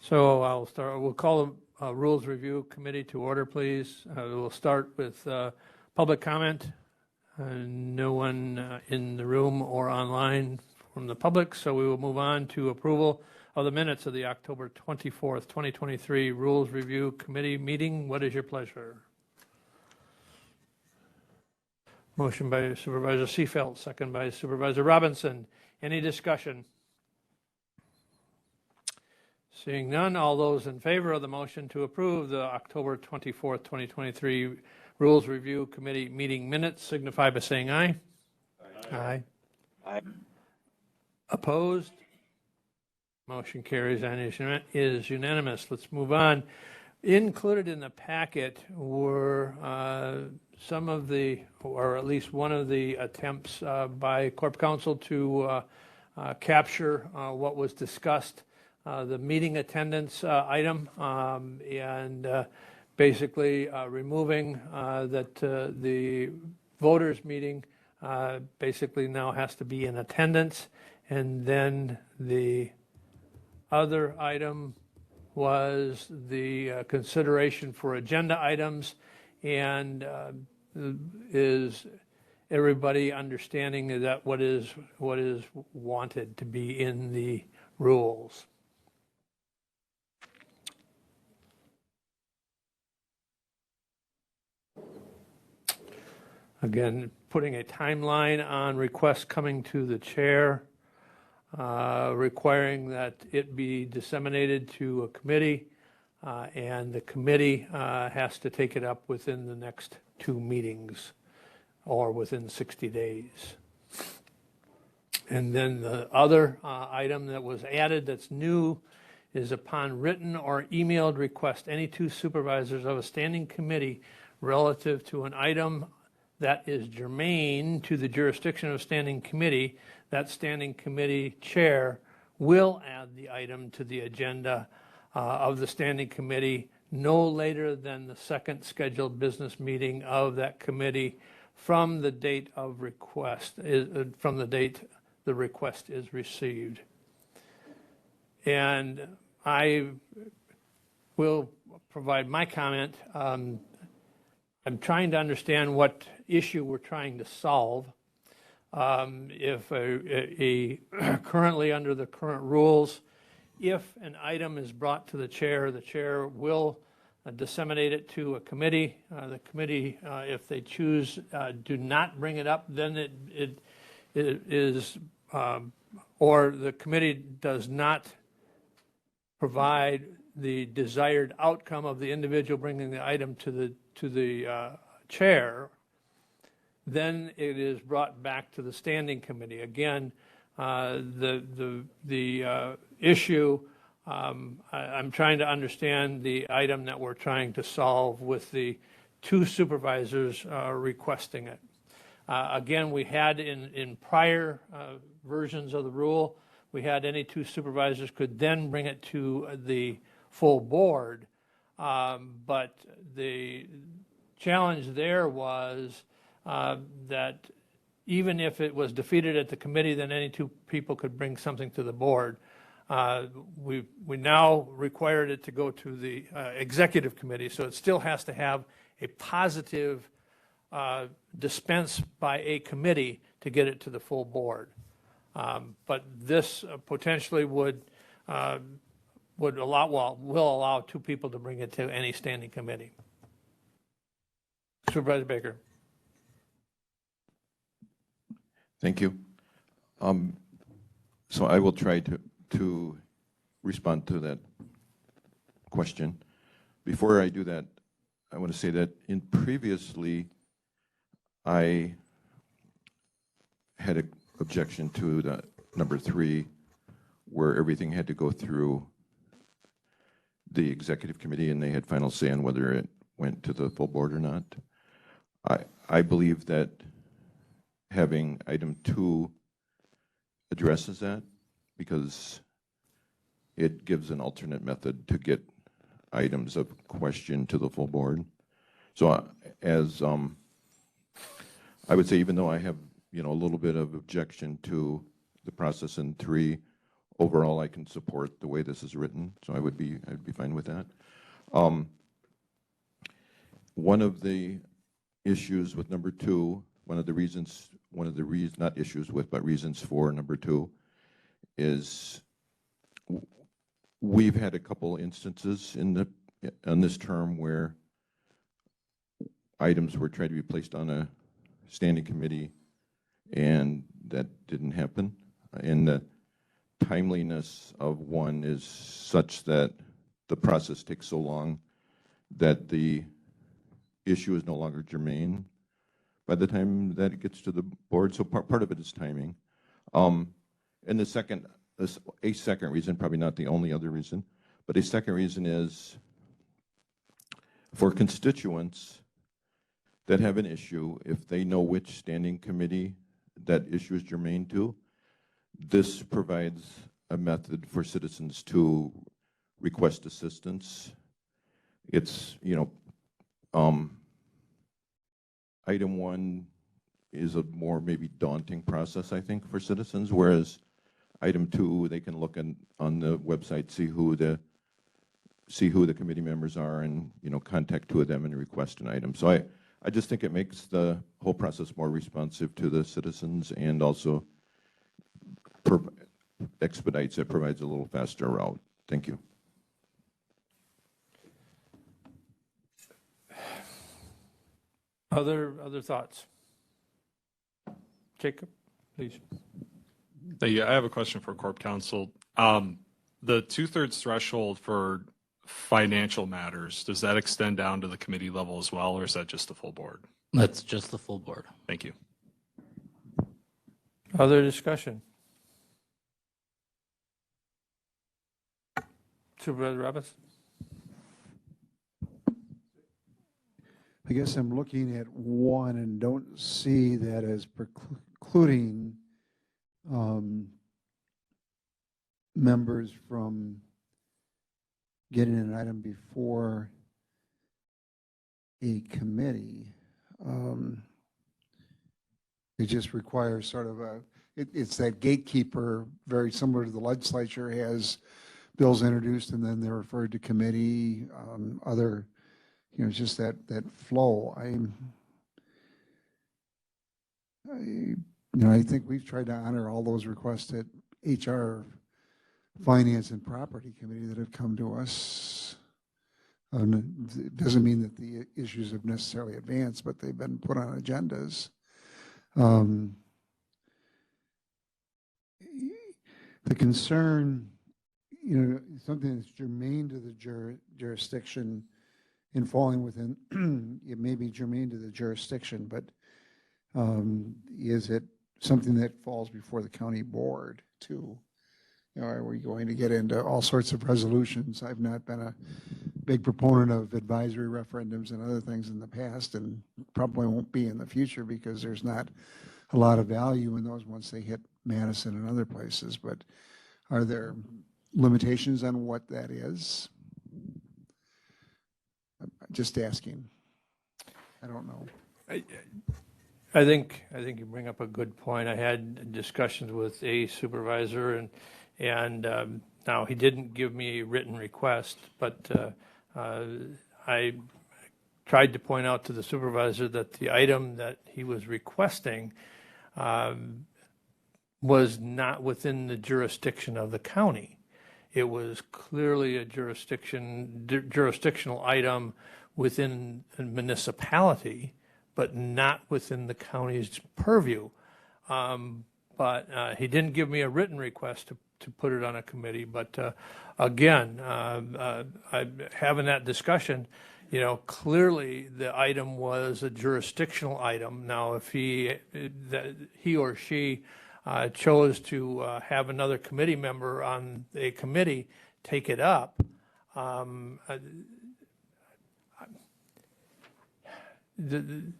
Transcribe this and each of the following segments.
So we'll call the Rules Review Committee to order, please. We'll start with public comment. No one in the room or online from the public, so we will move on to approval of the minutes of the October 24th, 2023 Rules Review Committee meeting. What is your pleasure? Motion by Supervisor Seefeld, second by Supervisor Robinson. Any discussion? Seeing none, all those in favor of the motion to approve the October 24th, 2023 Rules Review Committee meeting minutes signify by saying aye. Aye. Aye. Opposed? Motion carries and is unanimous. Let's move on. Included in the packet were some of the, or at least one of the attempts by Corp Counsel to capture what was discussed, the meeting attendance item, and basically removing that the voters meeting basically now has to be in attendance. And then the other item was the consideration for agenda items, and is everybody understanding that what is wanted to be in the rules? Again, putting a timeline on requests coming to the chair, requiring that it be disseminated to a committee, and the committee has to take it up within the next 2 meetings or within 60 days. And then the other item that was added that's new is upon written or emailed request, any 2 supervisors of a standing committee relative to an item that is germane to the jurisdiction of a standing committee, that standing committee chair will add the item to the agenda of the standing committee no later than the second scheduled business meeting of that committee from the date of request, from the date the request is received. And I will provide my comment. I'm trying to understand what issue we're trying to solve. If currently under the current rules, if an item is brought to the chair will disseminate it to a committee. The committee, if they choose, do not bring it up, then it is, or the committee does not provide the desired outcome of the individual bringing the item to the chair, then it is brought back to the standing committee. Again, the issue, I'm trying to understand the item that we're trying to solve with the 2 supervisors requesting it. Again, we had in prior versions of the rule, we had any 2 supervisors could then bring it to the full board, but the challenge there was that even if it was defeated at the committee, then any 2 people could bring something to the board. We now required it to go to the executive committee, so it still has to have a positive dispense by a committee to get it to the full board. But this potentially will allow 2 people to bring it to any standing committee. Supervisor Baker. Thank you. So I will try to respond to that question. Before I do that, I want to say that previously I had an objection to the number 3, where everything had to go through the executive committee and they had final say on whether it went to the full board or not. I believe that having item 2 addresses that, because it gives an alternate method to get items of question to the full board. So as I would say, even though I have a little bit of objection to the process in 3, overall, I can support the way this is written, so I'd be fine with that. One of the issues with number 2, not issues with, but reasons for number 2 is we've had a couple instances on this term where items were tried to be placed on a standing committee and that didn't happen. And the timeliness of one is such that the process takes so long that the issue is no longer germane by the time that it gets to the board. So part of it is timing. And a second reason, probably not the only other reason, but a second reason is for constituents that have an issue, if they know which standing committee that issue is germane to, this provides a method for citizens to request assistance. It's, item 1 is a more maybe daunting process, I think, for citizens, whereas item 2, they can look on the website, see who the committee members are, and contact 2 of them and request an item. So I just think it makes the whole process more responsive to the citizens and also expedites it, provides a little faster route. Thank you. Other thoughts? Jacob, please. I have a question for Corp Counsel. The 2/3 threshold for financial matters, does that extend down to the committee level as well, or is that just the full board? That's just the full board. Thank you. Other discussion? Supervisor Roberts? I guess I'm looking at 1 and don't see that as precluding members from getting an item before a committee. It just requires sort of it's that gatekeeper, very similar to the legislature, has bills introduced and then they're referred to committee, just that flow. I think we've tried to honor all those requests at HR, Finance, and Property Committee that have come to us. It doesn't mean that the issues have necessarily advanced, but they've been put on agendas. The concern, something that's germane to the jurisdiction and falling within, it may be germane to the jurisdiction, but is it something that falls before the county board too? Are we going to get into all sorts of resolutions? I've not been a big proponent of advisory referendums and other things in the past, and probably won't be in the future because there's not a lot of value in those once they hit Madison and other places. But are there limitations on what that is? I'm just asking. I don't know. I think you bring up a good point. I had discussions with a supervisor, and now he didn't give me a written request, but I tried to point out to the supervisor that the item that he was requesting was not within the jurisdiction of the county. It was clearly a jurisdictional item within a municipality, but not within the county's purview. But he didn't give me a written request to put it on a committee. But again, having that discussion, clearly the item was a jurisdictional item. Now, if he or she chose to have another committee member on a committee take it up, the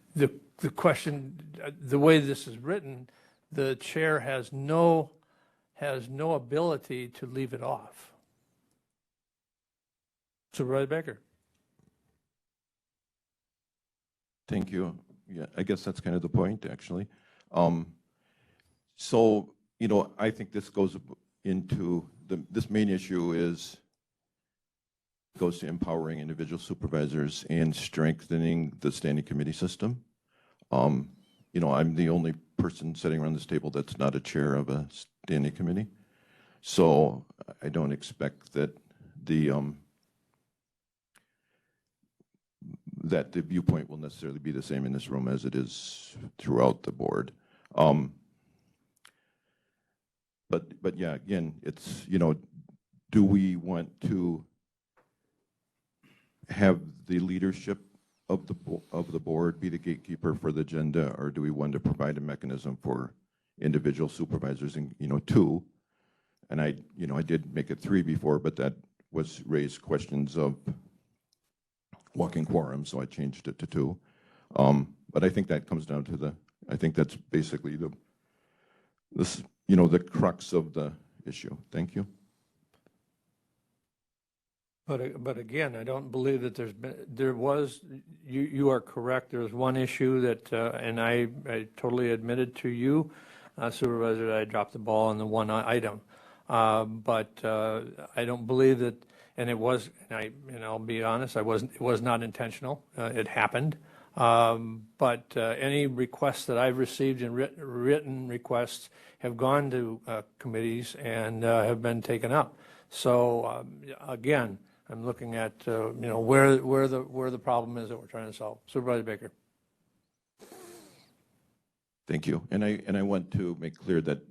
question, the way this is written, the chair has no ability to leave it off. Supervisor Baker. Thank you. Yeah, I guess that's kind of the point, actually. So, I think this goes into this main issue goes to empowering individual supervisors and strengthening the standing committee system. You know, I'm the only person sitting around this table that's not a chair of a standing committee. So I don't expect that that the viewpoint will necessarily be the same in this room as it is throughout the board. But yeah, again, it's, you know, do we want to have the leadership of the board be the gatekeeper for the agenda, or do we want to provide a mechanism for individual supervisors, and, you know, 2? And I did make it 3 before, but that was raised questions of walking quorum, so I changed it to 2. But I think that comes down to I think that's basically the crux of the issue. Thank you. But again, I don't believe that you are correct. There was one issue that, and I totally admitted to you, Supervisor, that I dropped the ball on the one item. But I don't believe that, and I'll be honest, it was not intentional. It happened. But any requests that I've received in written requests have gone to committees and have been taken up. So again, I'm looking at where the problem is that we're trying to solve. Supervisor Baker. Thank you. And I want to make clear that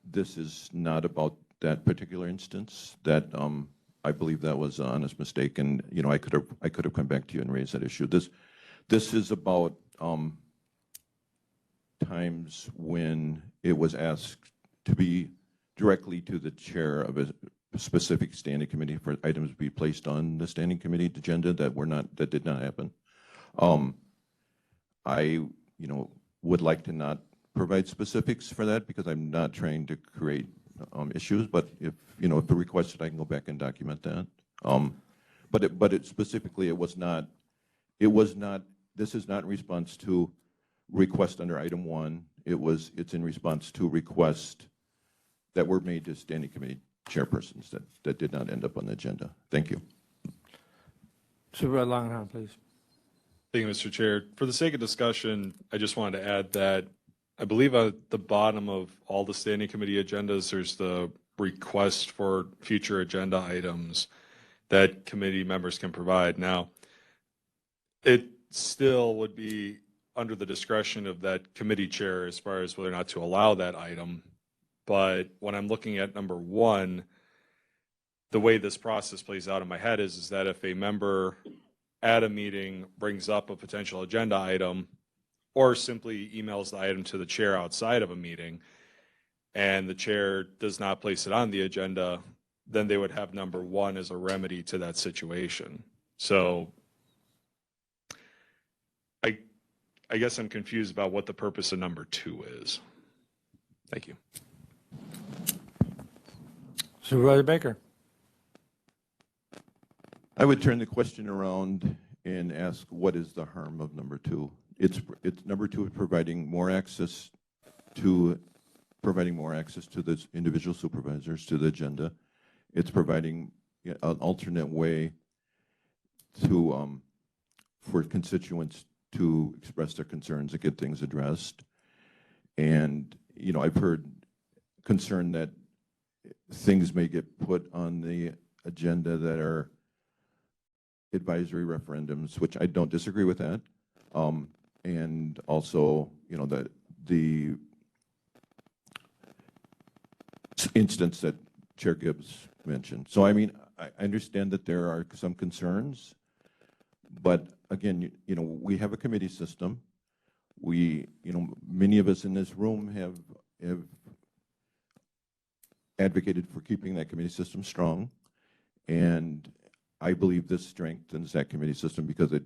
this is not about that particular instance. That I believe that was an honest mistake, and I could have come back to you and raised that issue. This is about times when it was asked to be directly to the chair of a specific standing committee for items to be placed on the standing committee agenda that did not happen. I would like to not provide specifics for that because I'm not trying to create issues. But if the requested, I can go back and document that. But specifically, it was not. This is not in response to request under item 1. It's in response to requests that were made to standing committee chairpersons that did not end up on the agenda. Thank you. Supervisor Langenhahn, please. Thank you, Mr. Chair. For the sake of discussion, I just wanted to add that I believe at the bottom of all the standing committee agendas, there's the request for future agenda items that committee members can provide. Now, it still would be under the discretion of that committee chair as far as whether or not to allow that item. But when I'm looking at number 1, the way this process plays out in my head is that if a member at a meeting brings up a potential agenda item or simply emails the item to the chair outside of a meeting and the chair does not place it on the agenda, then they would have number 1 as a remedy to that situation. So I guess I'm confused about what the purpose of number 2 is. Thank you. Supervisor Baker. I would turn the question around and ask, what is the harm of number 2? It's number 2 is providing more access to the individual supervisors to the agenda. It's providing an alternate way for constituents to express their concerns and get things addressed. And I've heard concern that things may get put on the agenda that are advisory referendums, which I don't disagree with that. And also, that the instance that Chair Gibbs mentioned. So, I mean, I understand that there are some concerns, but again, we have a committee system. Many of us in this room have advocated for keeping that committee system strong, and I believe this strengthens that committee system because it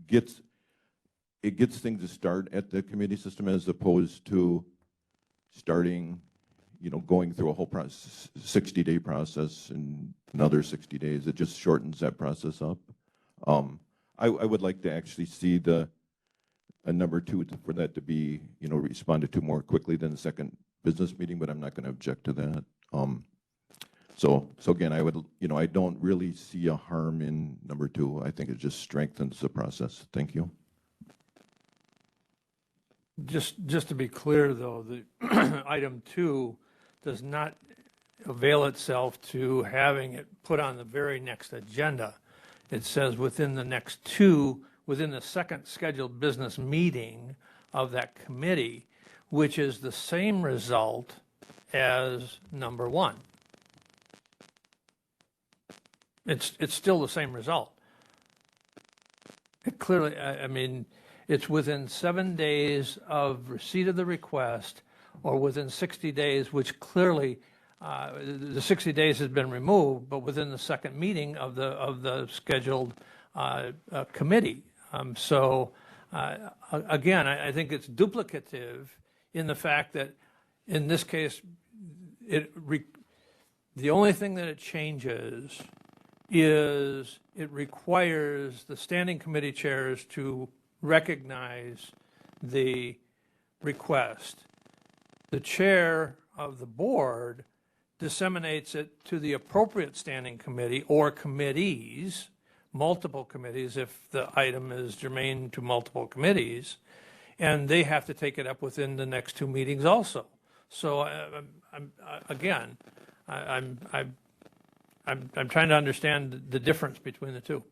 gets things to start at the committee system as opposed to starting, going through a whole process, 60-day process and another 60 days. It just shortens that process up. I would like to actually see a number 2 for that to be, responded to more quickly than the second business meeting, but I'm not going to object to that. So again, I would, I don't really see a harm in number 2. I think it just strengthens the process. Thank you. Just to be clear, though, the item 2 does not avail itself to having it put on the very next agenda. It says within the second scheduled business meeting of that committee, which is the same result as number 1. It's still the same result. It clearly, I mean, it's within 7 days of receipt of the request or within 60 days, which clearly the 60 days has been removed, but within the second meeting of the scheduled committee. Again, I think it's duplicative in the fact that in this case, the only thing that it changes is it requires the standing committee chairs to recognize the request. The chair of the board disseminates it to the appropriate standing committee or committees, multiple committees if the item is germane to multiple committees, and they have to take it up within the next 2 meetings also. So I'm trying to understand the difference between the two.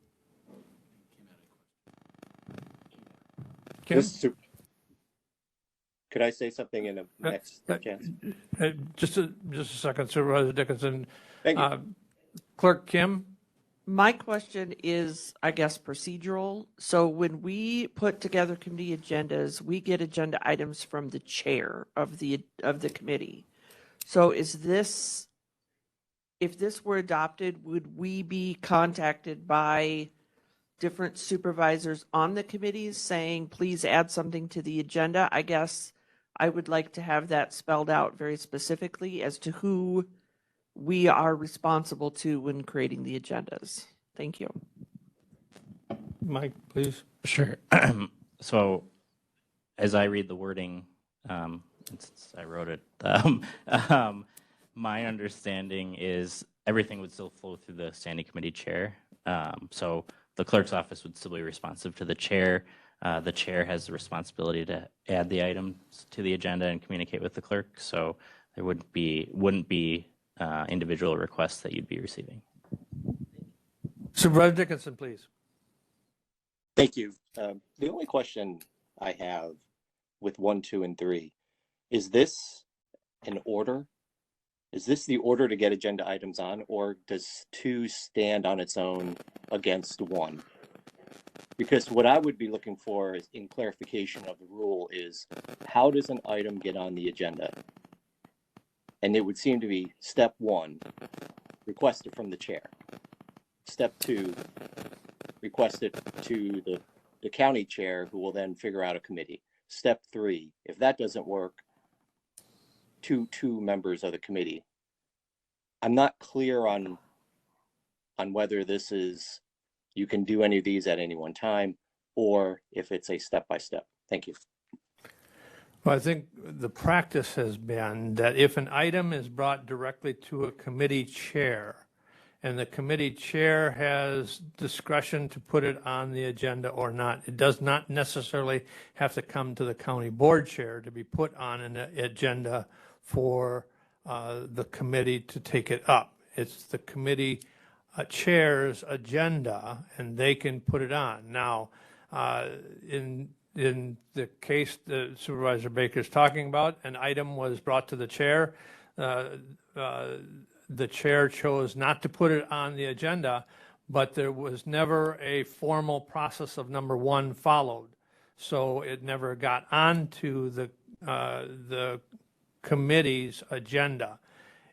Kim? Could I say something in the next chance? Just a second, Supervisor Dickinson. Thank you. Clerk Kim? My question is, I guess, procedural. So when we put together committee agendas, we get agenda items from the chair of the committee. So if this were adopted, would we be contacted by different supervisors on the committees saying, please add something to the agenda? I guess I would like to have that spelled out very specifically as to who we are responsible to when creating the agendas. Thank you. Mike, please. Sure. So as I read the wording, since I wrote it, my understanding is everything would still flow through the standing committee chair. So the clerk's office would still be responsive to the chair. The chair has the responsibility to add the items to the agenda and communicate with the clerk. So there wouldn't be individual requests that you'd be receiving. Supervisor Dickinson, please. Thank you. The only question I have with 1, 2, and 3, is this an order? Is this the order to get agenda items on, or does 2 stand on its own against 1? Because what I would be looking for is in clarification of the rule is how does an item get on the agenda? And it would seem to be step 1, request it from the chair. Step 2, request it to the county chair, who will then figure out a committee. Step 3, if that doesn't work, two members of the committee. I'm not clear on whether this is, you can do any of these at any one time, or if it's a step-by-step. Thank you. Well, I think the practice has been that if an item is brought directly to a committee chair, and the committee chair has discretion to put it on the agenda or not, it does not necessarily have to come to the county board chair to be put on an agenda for the committee to take it up. It's the committee chair's agenda, and they can put it on. Now, in the case that Supervisor Baker is talking about, an item was brought to the chair. The chair chose not to put it on the agenda, but there was never a formal process of number 1 followed. So it never got onto the committee's agenda.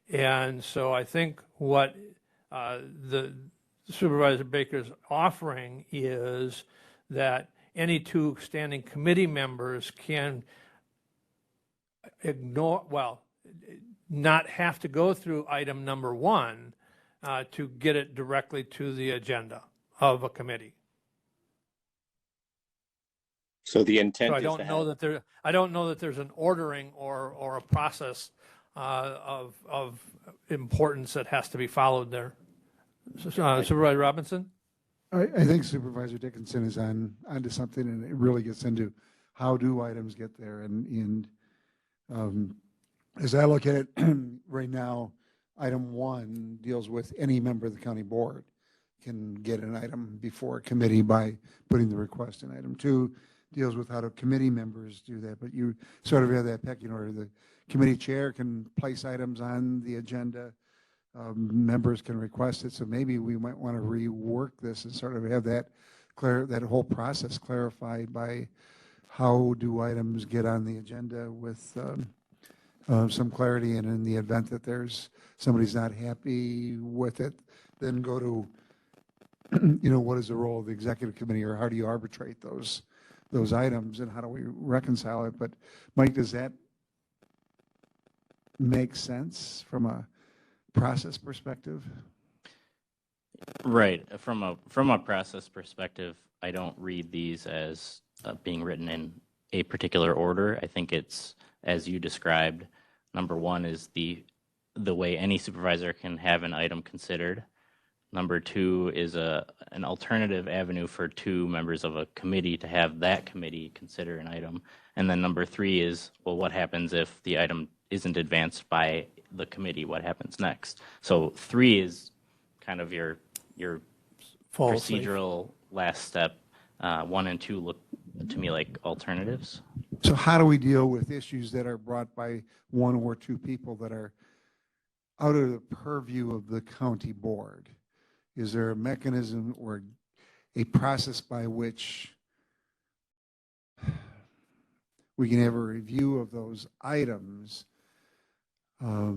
And so I think what the Supervisor Baker's offering is that any 2 standing committee members can not have to go through item number 1 to get it directly to the agenda of a committee. So the intent So I is to don't know have, that I don't know that there's an ordering or a process of importance that has to be followed there. Supervisor Robinson? I think Supervisor Dickinson is onto something, and it really gets into how do items get there. And as I look at it right now, item 1 deals with any member of the county board can get an item before a committee by putting the request in. Item 2 deals with how do committee members do that, but you sort of have that pecking order. The committee chair can place items on the agenda. Members can request it, so maybe we might want to rework this and sort of have that whole process clarified by how do items get on the agenda with some clarity, and in the event that there's somebody's not happy with it, then go to what is the role of the executive committee, or how do you arbitrate those items, and how do we reconcile it? But Mike, does that make sense from a process perspective? Right. From a process perspective, I don't read these as being written in a particular order. I think it's, as you described, number 1 is the way any supervisor can have an item considered. Number 2 is an alternative avenue for 2 members of a committee to have that committee consider an item. And then number 3 is, well, what happens if the item isn't advanced by the committee? What happens next? So 3 is kind of your Fall safe. procedural last step. 1 and 2 look to me like alternatives. So how do we deal with issues that are brought by 1 or 2 people that are out of the purview of the county board? Is there a mechanism or a process by which we can have a review of those items? I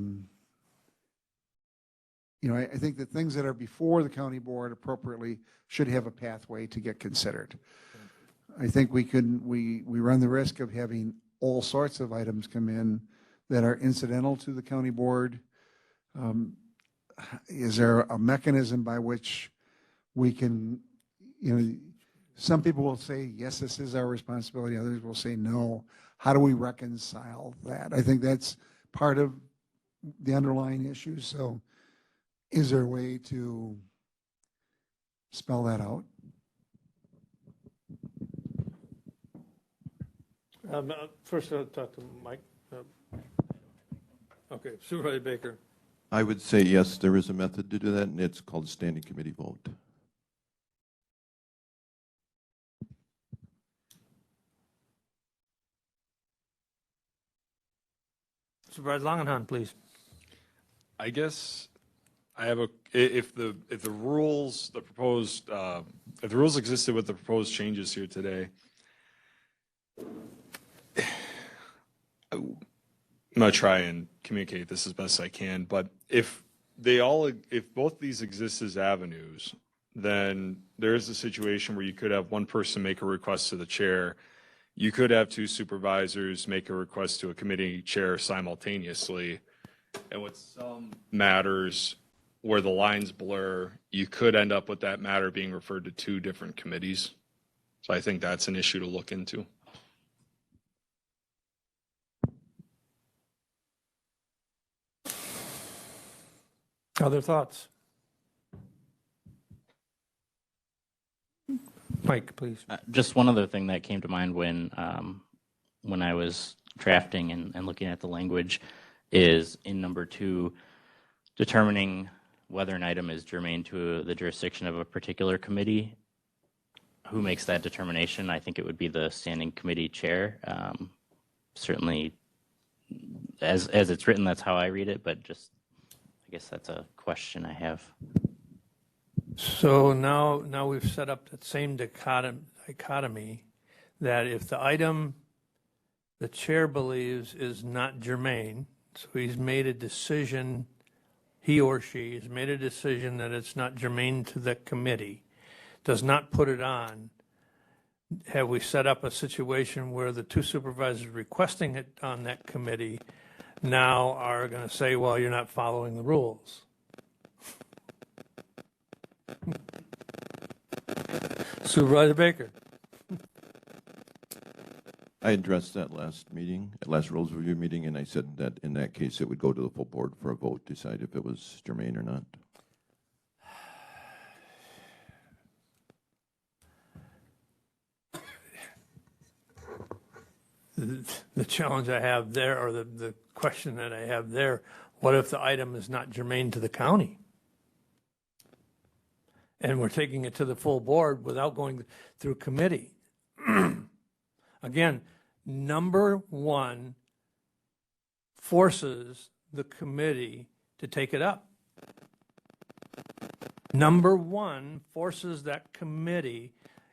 think that things that are before the county board appropriately should have a pathway to get considered. I think we run the risk of having all sorts of items come in that are incidental to the county board. Is there a mechanism by which we can, some people will say, yes, this is our responsibility. Others will say, no. How do we reconcile that? I think that's part of the underlying issue. So is there a way to spell that out? First, I'll talk to Mike. Okay, Supervisor Baker. I would say yes, there is a method to do that, and it's called standing committee vote. Supervisor Langenhan, please. I guess I have if the rules, the proposed, if the rules existed with the proposed changes here today, I'm going to try and communicate this as best I can, but if both these exist as avenues, then there is a situation where you could have one person make a request to the chair. You could have 2 supervisors make a request to a committee chair simultaneously. And with some matters where the lines blur, you could end up with that matter being referred to 2 different committees. So I think that's an issue to look into. Other thoughts? Mike, please. Just one other thing that came to mind when I was drafting and looking at the language is in number 2, determining whether an item is germane to the jurisdiction of a particular committee. Who makes that determination? I think it would be the standing committee chair. Certainly, as it's written, that's how I read it, but just I guess that's a question I have. So now we've set up that same dichotomy that if the item the chair believes is not germane, so he's made a decision, he or she has made a decision that it's not germane to the committee, does not put it on, have we set up a situation where the 2 supervisors requesting it on that committee now are going to say, well, you're not following the rules? Supervisor Baker. I addressed that last meeting, last rules review meeting, and I said that in that case, it would go to the full board for a vote, decide if it was germane or not. The challenge I have there, or the question that I have there, what if the item is not germane to the county? And we're taking it to the full board without going through committee. Again, number one forces the committee to take it up. Number one forces that committee,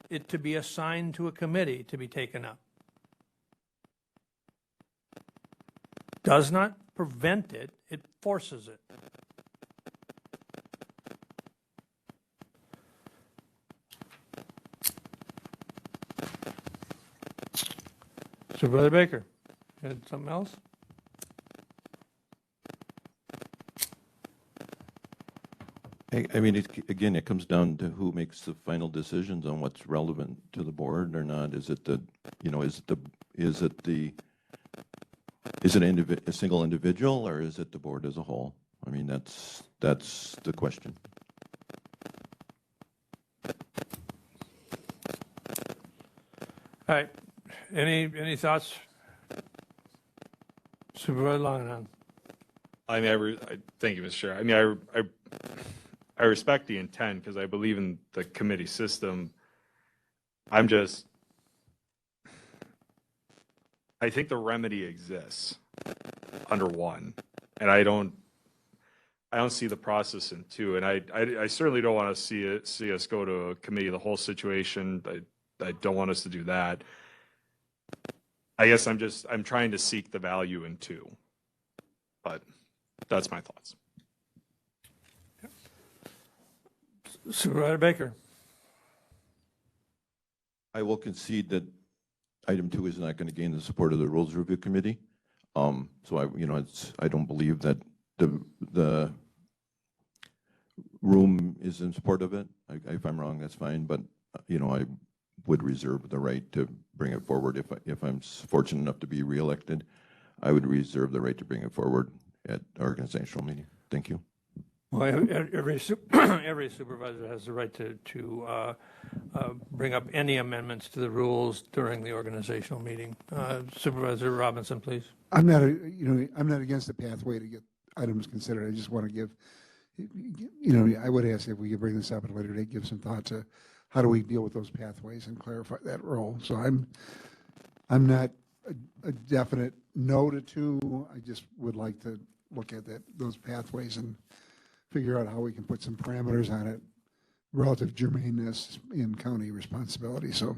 it to be assigned to a committee to be taken up. Does not prevent it, it forces it. Supervisor Baker, you had something else? I mean, again, it comes down to who makes the final decisions on what's relevant to the board or not. Is it the, you know, is it a single individual, or is it the board as a whole? I mean, that's the question. All right, any thoughts? Supervisor Longenau. I mean, thank you, Mr. Chair. I mean, I respect the intent because I believe in the committee system. I think the remedy exists under one, and I don't see the process in two, and I certainly don't want to see us go to a committee of the whole situation. I don't want us to do that. I guess I'm trying to seek the value in two, but that's my thoughts. Supervisor Baker. I will concede that item 2 is not going to gain the support of the Rules Review Committee. So I don't believe that the room is in support of it. If I'm wrong, that's fine. But I would reserve the right to bring it forward if I'm fortunate enough to be reelected. I would reserve the right to bring it forward at our organizational meeting. Thank you. Well, every supervisor has the right to bring up any amendments to the rules during the organizational meeting. Supervisor Robinson, please. I'm not against the pathway to get items considered. I just want to give, I would ask if we could bring this up at a later date, give some thought to how do we deal with those pathways and clarify that role. So I'm not a definite no to 2. I just would like to look at those pathways and figure out how we can put some parameters on it, relative germaneness in county responsibility. So,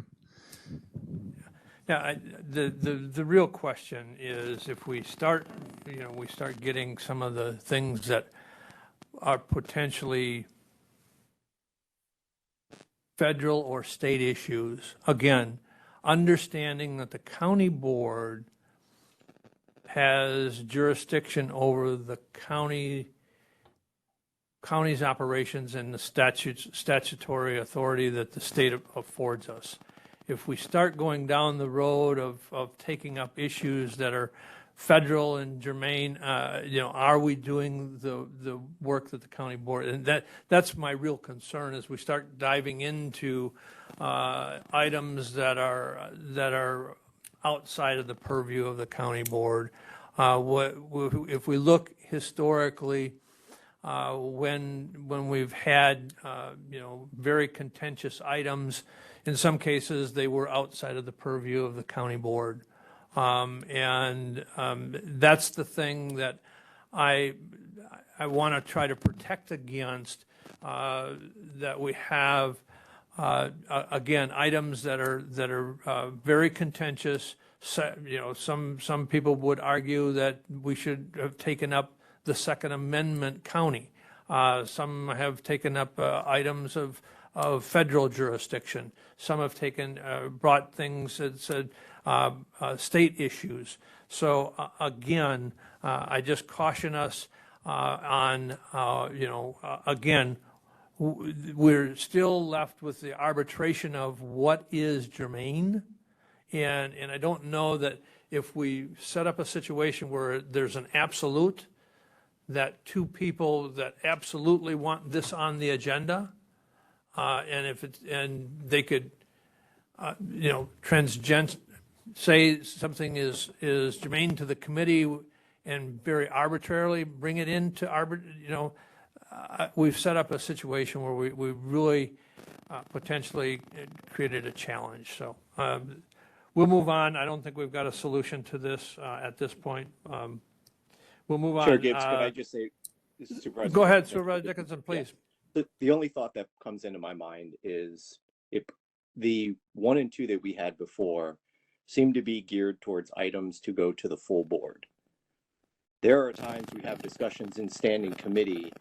yeah, the real question is if we start getting some of the things that are potentially federal or state issues. Again, understanding that the county board has jurisdiction over the county's operations and the statutory authority that the state affords us. If we start going down the road of taking up issues that are federal and germane, are we doing the work that the county board, and that's my real concern as we start diving into items that are outside of the purview of the county board. If we look historically, when we've had very contentious items, in some cases they were outside of the purview of the county board, and that's the thing that I want to try to protect against. That we have again items that are very contentious. Some people would argue that we should have taken up the Second Amendment county. Some have taken up items of federal jurisdiction. Some have brought things that said state issues. So again, I just caution us on, again, we're still left with the arbitration of what is germane And I don't know that if we set up a situation where there's an absolute, that two people that absolutely want this on the agenda, and if it's, and they could, say something is germane to the committee and very arbitrarily bring it into we've set up a situation where we really potentially created a challenge. So we'll move on. I don't think we've got a solution to this at this point. We'll move on. Chair Gibbs, could I just say, this is Supervisor. Go ahead, Supervisor Dickinson, please. The only thought that comes into my mind is if the 1 and 2 that we had before seem to be geared towards items to go to the full board. There are times we have discussions in standing committee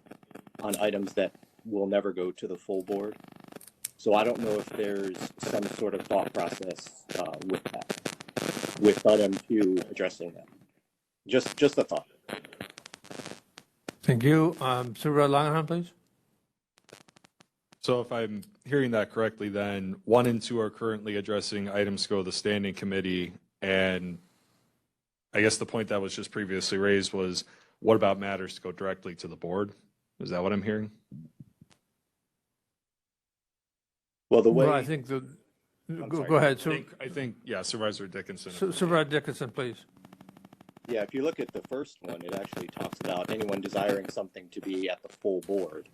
on items that will never go to the full board. So I don't know if there's some sort of thought process with that, with item 2 addressing that. Just a thought. Thank you. Supervisor Langenham, please. So if I'm hearing that correctly, then 1 and 2 are currently addressing items to go to the standing committee. And I guess the point that was just previously raised was, what about matters to go directly to the board? Is that what I'm hearing? Well, the way Well, I think the, sorry. go ahead. I think, yeah, Supervisor Dickinson. Supervisor Dickinson, please. Yeah, if you look at the first one, it actually talks about anyone desiring something to be at the full board.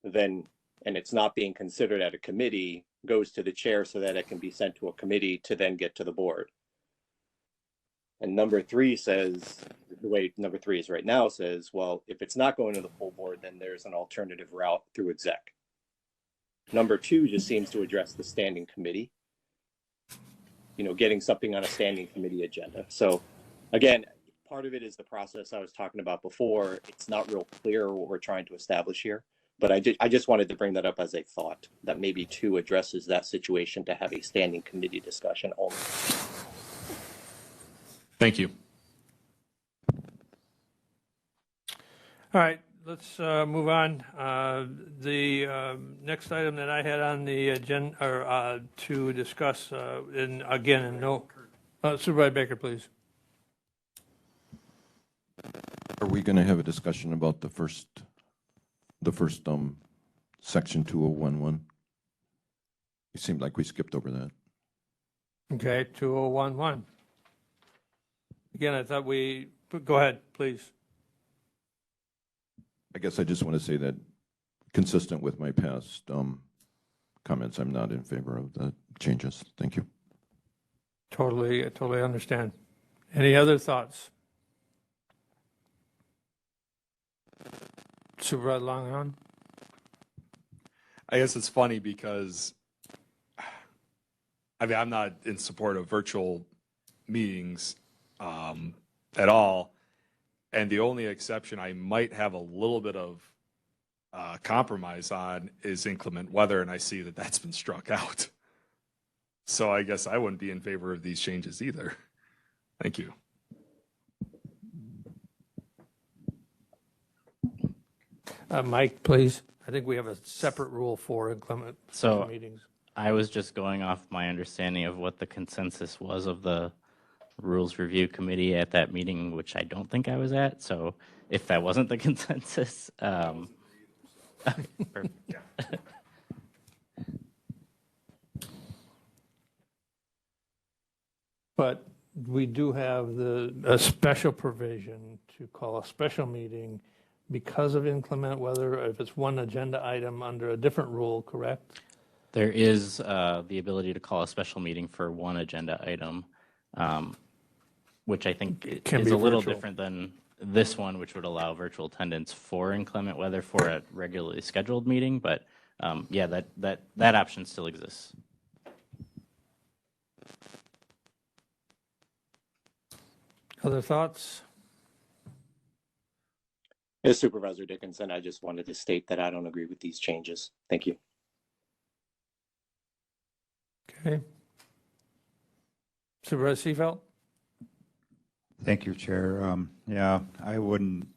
Then, and it's not being considered at a committee, goes to the chair so that it can be sent to a committee to then get to the board. And number 3 says, the way number 3 is right now says, well, if it's not going to the full board, then there's an alternative route through exec. Number 2 just seems to address the standing committee, getting something on a standing committee agenda. So again, part of it is the process I was talking about before. It's not real clear what we're trying to establish here, but I just wanted to bring that up as a thought that maybe 2 addresses that situation to have a standing committee discussion only. Thank you. All right, let's move on. The next item that I had on the agenda, or to discuss, Supervisor Baker, please. Are we going to have a discussion about the first section 2011? It seemed like we skipped over that. Okay, 2011. Again, I thought go ahead, please. I guess I just want to say that, consistent with my past comments, I'm not in favor of the changes. Thank you. Totally understand. Any other thoughts? Supervisor Langenham? I guess it's funny because, I'm not in support of virtual meetings at all. And the only exception I might have a little bit of compromise on is inclement weather, and I see that that's been struck out. So I guess I wouldn't be in favor of these changes either. Thank you. Mike, please. I think we have a separate rule for inclement So- meetings. I was just going off my understanding of what the consensus was of the Rules Review Committee at that meeting, which I don't think I was at. So if that wasn't the consensus, perfect. But we do have a special provision to call a special meeting because of inclement weather, if it's one agenda item under a different rule, correct? There is the ability to call a special meeting for one agenda item, which I think can is be a little virtual. different than this one, which would allow virtual attendance for inclement weather for a regularly scheduled meeting. But yeah, that option still exists. Other thoughts? As Supervisor Dickinson, I just wanted to state that I don't agree with these changes. Thank you. Okay. Supervisor Seefeld? Thank you, Chair. Yeah, I wouldn't,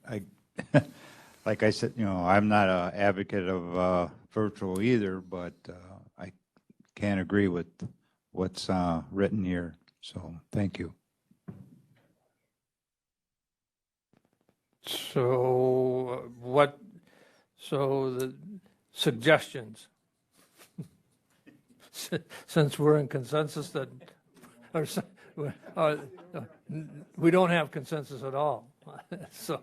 like I said, I'm not an advocate of virtual either, but I can't agree with what's written here. So thank you. So so the suggestions? Since we're in consensus that, or, uh, we don't have consensus at all. So,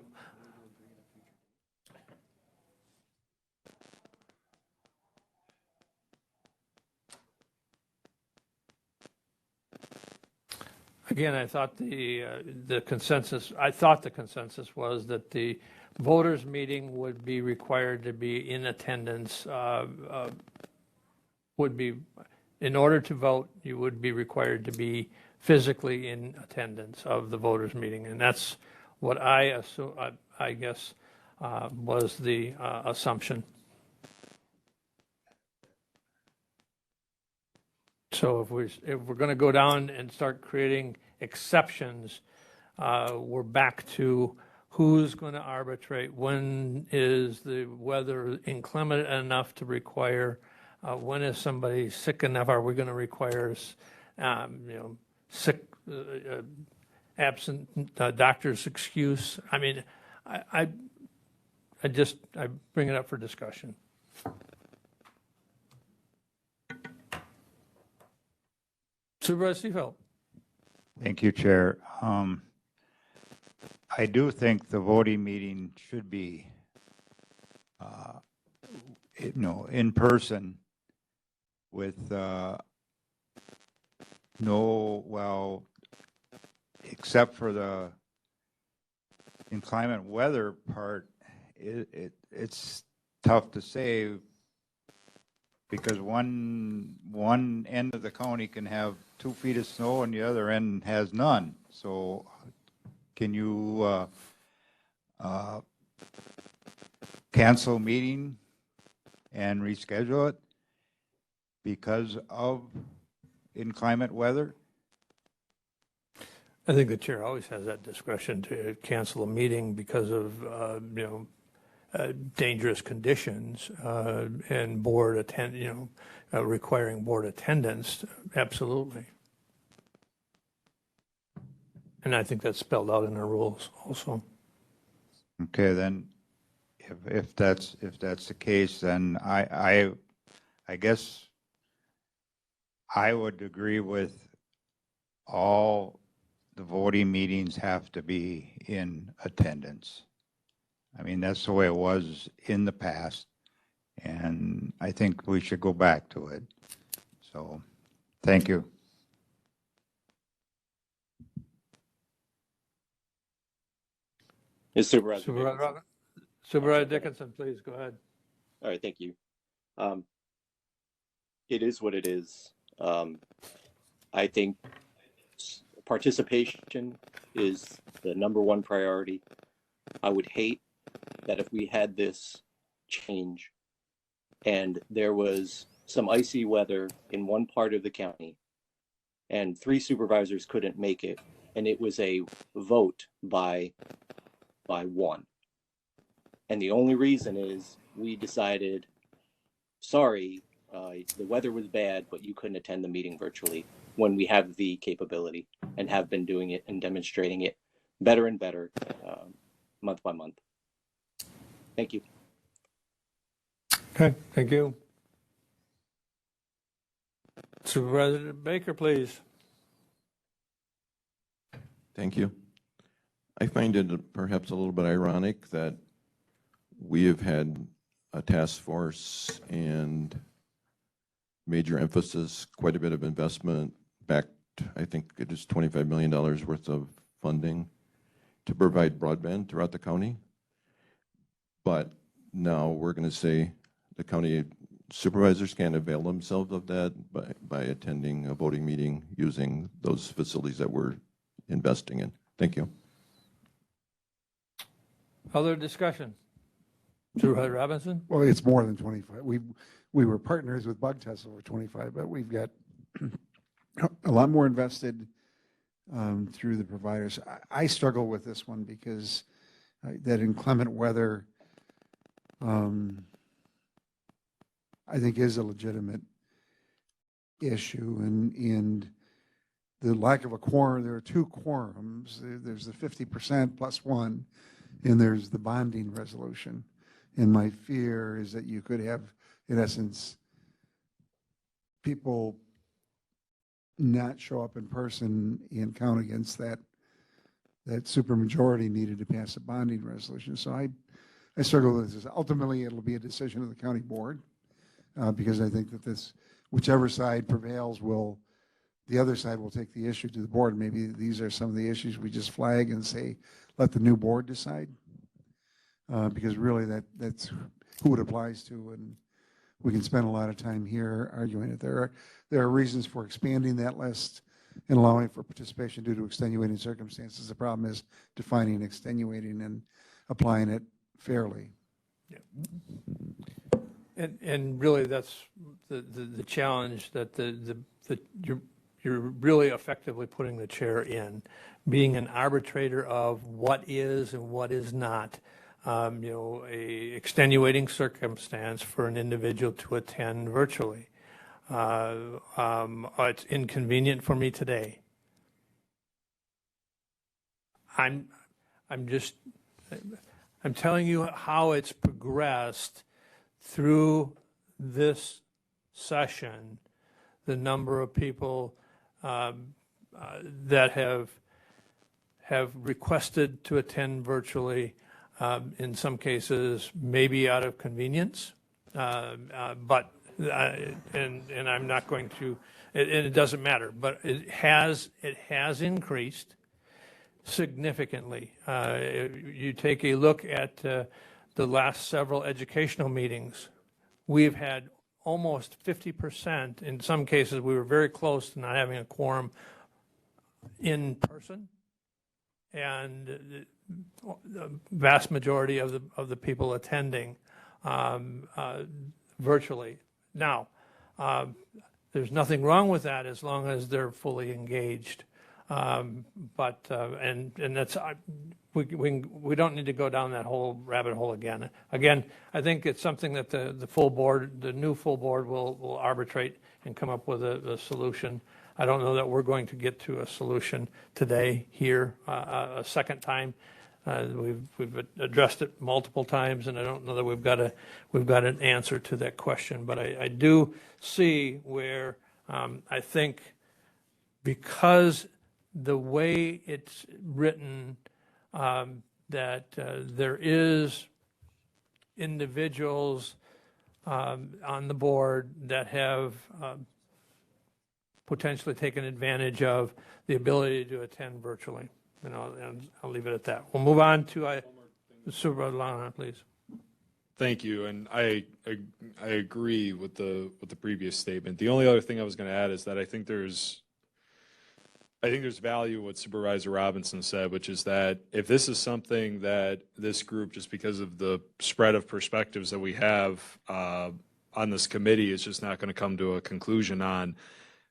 again, I thought the consensus was that the voters' meeting would be required to be in attendance, would be, in order to vote, you would be required to be physically in attendance of the voters' meeting. And that's what I assume, I guess, was the assumption. So if we're going to go down and start creating exceptions, we're back to who's going to arbitrate, when is the weather inclement enough to require, when is somebody sick enough, are we going to require, sick, absent doctor's excuse? I mean, I bring it up for discussion. Supervisor Seefeld. Thank you, Chair. I do think the voting meeting should be, in person with except for the inclement weather part, it's tough to say because one end of the county can have 2 feet of snow and the other end has none. So can you cancel a meeting and reschedule it because of inclement weather? I think the chair always has that discretion to cancel a meeting because of, dangerous conditions and requiring board attendance. Absolutely. And I think that's spelled out in our rules also. Okay, then if that's the case, then I guess I would agree with all the voting meetings have to be in attendance. I mean, that's the way it was in the past, and I think we should go back to it. So, thank you. Is Supervisor Dickinson. Supervisor Dickinson, please go ahead. All right, thank you. It is what it is. I think participation is the #1 priority. I would hate that if we had this change and there was some icy weather in one part of the county and 3 supervisors couldn't make it, and it was a vote by 1. And the only reason is we decided, sorry, the weather was bad, but you couldn't attend the meeting virtually, when we have the capability and have been doing it and demonstrating it better and better month by month. Thank you. Okay, thank you. Supervisor Baker, please. Thank you. I find it perhaps a little bit ironic that we have had a task force and major emphasis, quite a bit of investment, backed, I think it is $25 million worth of funding to provide broadband throughout the county. But now we're going to say the county supervisors can't avail themselves of that by attending a voting meeting using those facilities that we're investing in. Thank you. Other discussion? Supervisor Robinson? Well, it's more than 25. We were partners with Bug Test over 25, but we've got a lot more invested through the providers. I struggle with this one because that inclement weather, I think, is a legitimate issue and the lack of a quorum. There are two quorums. There's the 50% plus one, and there's the bonding resolution. And my fear is that you could have, in essence, people not show up in person and count against that supermajority needed to pass a bonding resolution. So I struggle with this. Ultimately, it'll be a decision of the county board because I think that this, whichever side prevails, the other side will take the issue to the board. Maybe these are some of the issues we just flag and say, let the new board decide. Because really that's who it applies to, and we can spend a lot of time here arguing it. There are reasons for expanding that list and allowing for participation due to extenuating circumstances. The problem is defining extenuating and applying it fairly. And really, that's the challenge that you're really effectively putting the chair in, being an arbitrator of what is and what is not. A extenuating circumstance for an individual to attend virtually. It's inconvenient for me today. I'm telling you how it's progressed through this session, the number of people that have requested to attend virtually. In some cases, maybe out of convenience, and I'm not going to, and it doesn't matter, but it has increased significantly. You take a look at the last several educational meetings, we've had almost 50%. In some cases, we were very close to not having a quorum in person, and the vast majority of the people attending virtually. Now, there's nothing wrong with that as long as they're fully engaged. But that's we don't need to go down that whole rabbit hole again. Again, I think it's something that the full board, the new full board, will arbitrate and come up with a solution. I don't know that we're going to get to a solution today here a second time. We've addressed it multiple times, and I don't know that we've got an answer to that question. But I do see where I think because the way it's written, that there is individuals on the board that have potentially taken advantage of the ability to attend virtually. And I'll leave it at that. We'll move on to Supervisor Lana, please. Thank you, and I agree with the previous statement. The only other thing I was going to add is that I think there's value in what Supervisor Robinson said, which is that if this is something that this group, just because of the spread of perspectives that we have on this committee, is just not going to come to a conclusion on,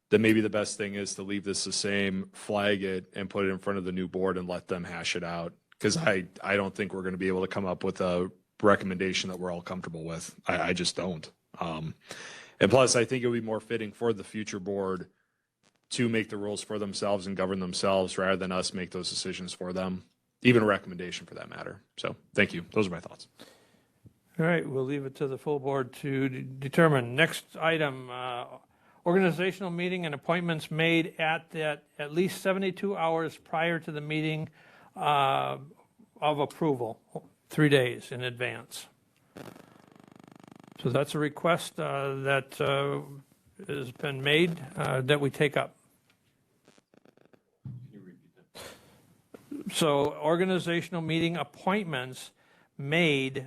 then maybe the best thing is to leave this the same, flag it, and put it in front of the new board and let them hash it out. Because I don't think we're going to be able to come up with a recommendation that we're all comfortable with. I just don't. And plus, I think it would be more fitting for the future board to make the rules for themselves and govern themselves rather than us make those decisions for them, even a recommendation for that matter. So thank you. Those are my thoughts. All right, we'll leave it to the full board to determine. Next item, organizational meeting and appointments made at least 72 hours prior to the meeting of approval, 3 days in advance. So that's a request that has been made that we take up. So organizational meeting appointments made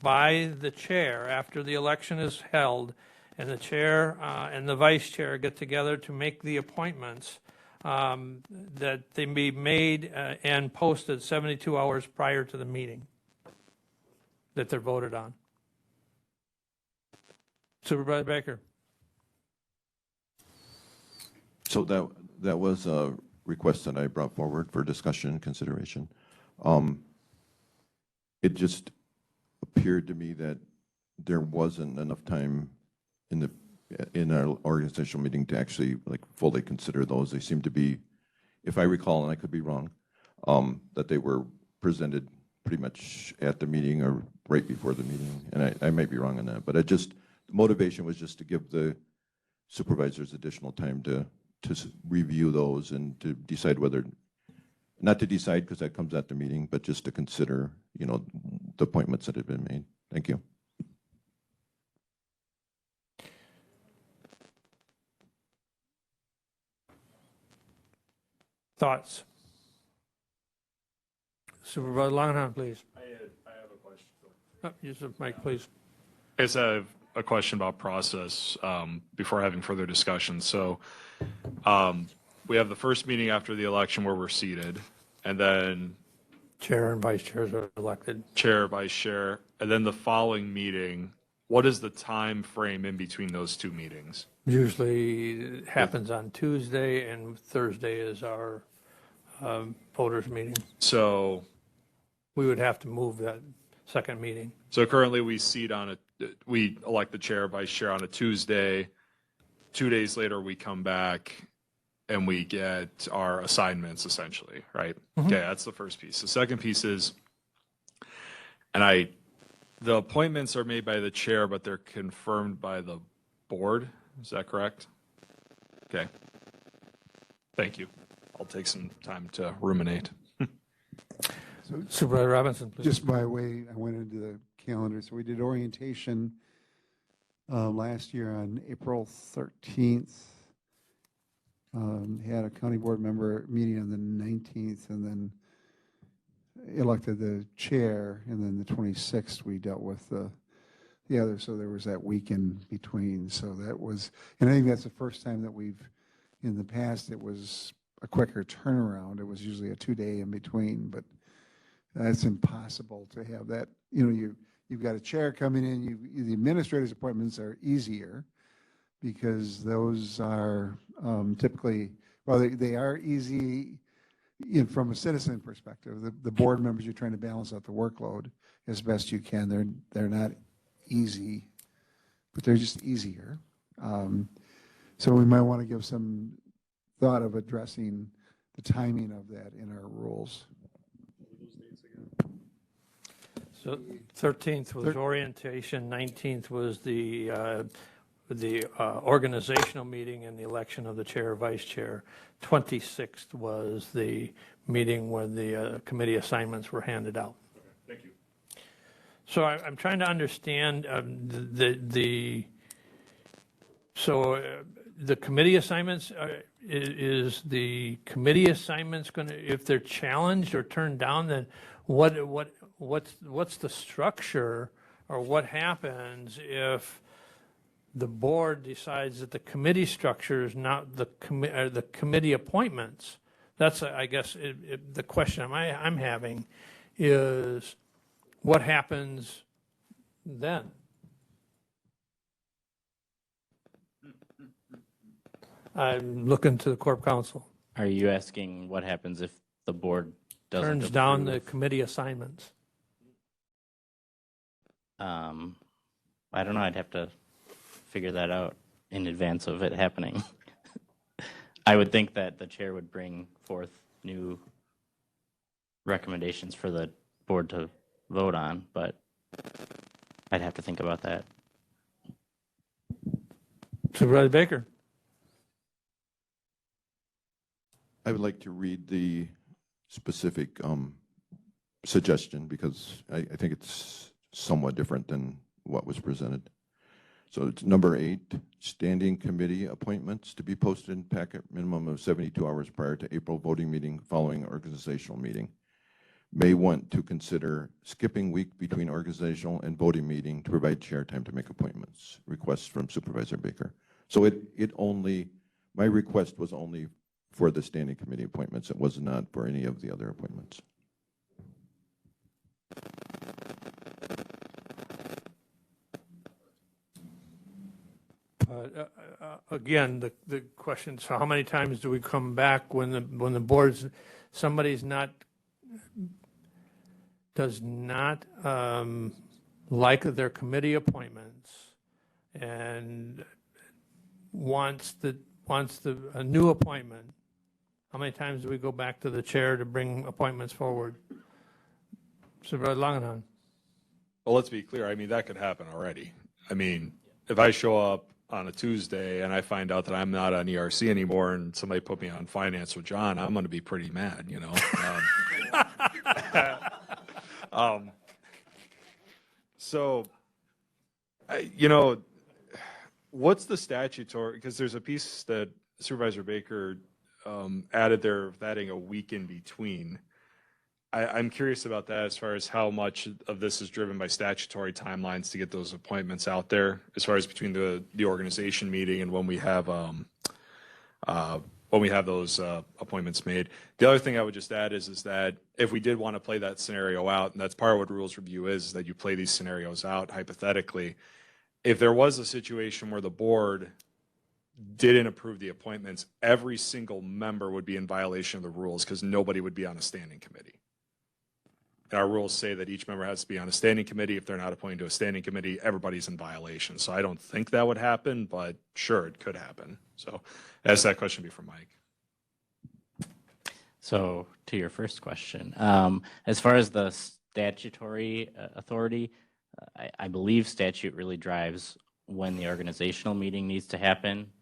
by the chair after the election is held, and the chair and the vice chair get together to make the appointments, that they be made and posted 72 hours prior to the meeting that they're voted on. Supervisor Baker. So that was a request that I brought forward for discussion and consideration. It just appeared to me that there wasn't enough time in in our organizational meeting to actually like fully consider those. They seem to be, if I recall, and I could be wrong, that they were presented pretty much at the meeting or right before the meeting, and I might be wrong on that, but the motivation was just to give the supervisors additional time to review those and to decide whether, not to decide because that comes at the meeting, but just to consider, the appointments that have been made. Thank you. Thoughts? Supervisor Longenham, please. I have a question. Use the mic, please. I guess I have a question about process before having further discussion. So we have the first meeting after the election where we're seated, and then Chair and vice chairs are elected. chair, vice chair, and then the following meeting. What is the time frame in between those two meetings? Usually it happens on Tuesday, and Thursday is our voters' meeting. So We would have to move that second meeting. currently we elect the chair, vice chair on a Tuesday. 2 days later, we come back and we get our assignments essentially, right? Okay, that's the first piece. The second piece is, the appointments are made by the chair, but they're confirmed by the board. Is that correct? Okay. Thank you. I'll take some time to ruminate. Supervisor Robinson, please. Just by way, I went into the calendar. So we did orientation last year on April 13th. Had a county board member meeting on the 19th, and then elected the chair, and then the 26th we dealt with the other. So there was that week in between. So that was, and I think that's the first time that in the past, it was a quicker turnaround. It was usually a 2-day in between, but that's impossible to have that. You've got a chair coming in. The administrator's appointments are easier because those are typically, well, they are easy from a citizen perspective. The board members, you're trying to balance out the workload as best you can. They're not easy, but they're just easier. So we might want to give some thought of addressing the timing of that in our rules. So 13th was orientation, 19th was the organizational meeting and the election of the chair, vice chair. 26th was the meeting when the committee assignments were handed out. Thank you. So I'm trying to understand the committee assignments, is the committee assignments going to, if they're challenged or turned down, then what's the structure, or what happens if the board decides that the committee structure is not the committee appointments? That's, I guess, the question I'm having is, what happens then? I'm looking to the Corp Council. Are you asking what happens if the board doesn't Turns down the approve? committee assignments. I don't know. I'd have to figure that out in advance of it happening. I would think that the chair would bring forth new recommendations for the board to vote on, but I'd have to think about that. Supervisor Baker. I would like to read the specific suggestion because I think it's somewhat different than what was presented. So it's number 8, standing committee appointments to be posted in packet minimum of 72 hours prior to April voting meeting following organizational meeting. May want to consider skipping week between organizational and voting meeting to provide chair time to make appointments. Requests from Supervisor Baker. So my request was only for the standing committee appointments. It was not for any of the other appointments. Again, the question, so how many times do we come back when the board's, does not like their committee appointments, and wants a new appointment, how many times do we go back to the chair to bring appointments forward? Supervisor Langenhahn. Well, let's be clear. I mean, that could happen already. I mean, if I show up on a Tuesday and I find out that I'm not on ERC anymore and somebody put me on finance with John, I'm going to be pretty mad, you know? So, you know, what's the statutory, because there's a piece that Supervisor Baker added there of adding a week in between. I'm curious about that as far as how much of this is driven by statutory timelines to get those appointments out there, as far as between the organization meeting and when we have those appointments made. The other thing I would just add is that if we did want to play that scenario out, and that's part of what rules review is that you play these scenarios out hypothetically. If there was a situation where the board didn't approve the appointments, every single member would be in violation of the rules because nobody would be on a standing committee. And our rules say that each member has to be on a standing committee. If they're not appointed to a standing committee, everybody's in violation. So I don't think that would happen, but sure, it could happen. So ask that question be for Mike. So to your first question, as far as the statutory authority, I believe statute really drives when the organizational meeting needs to happen,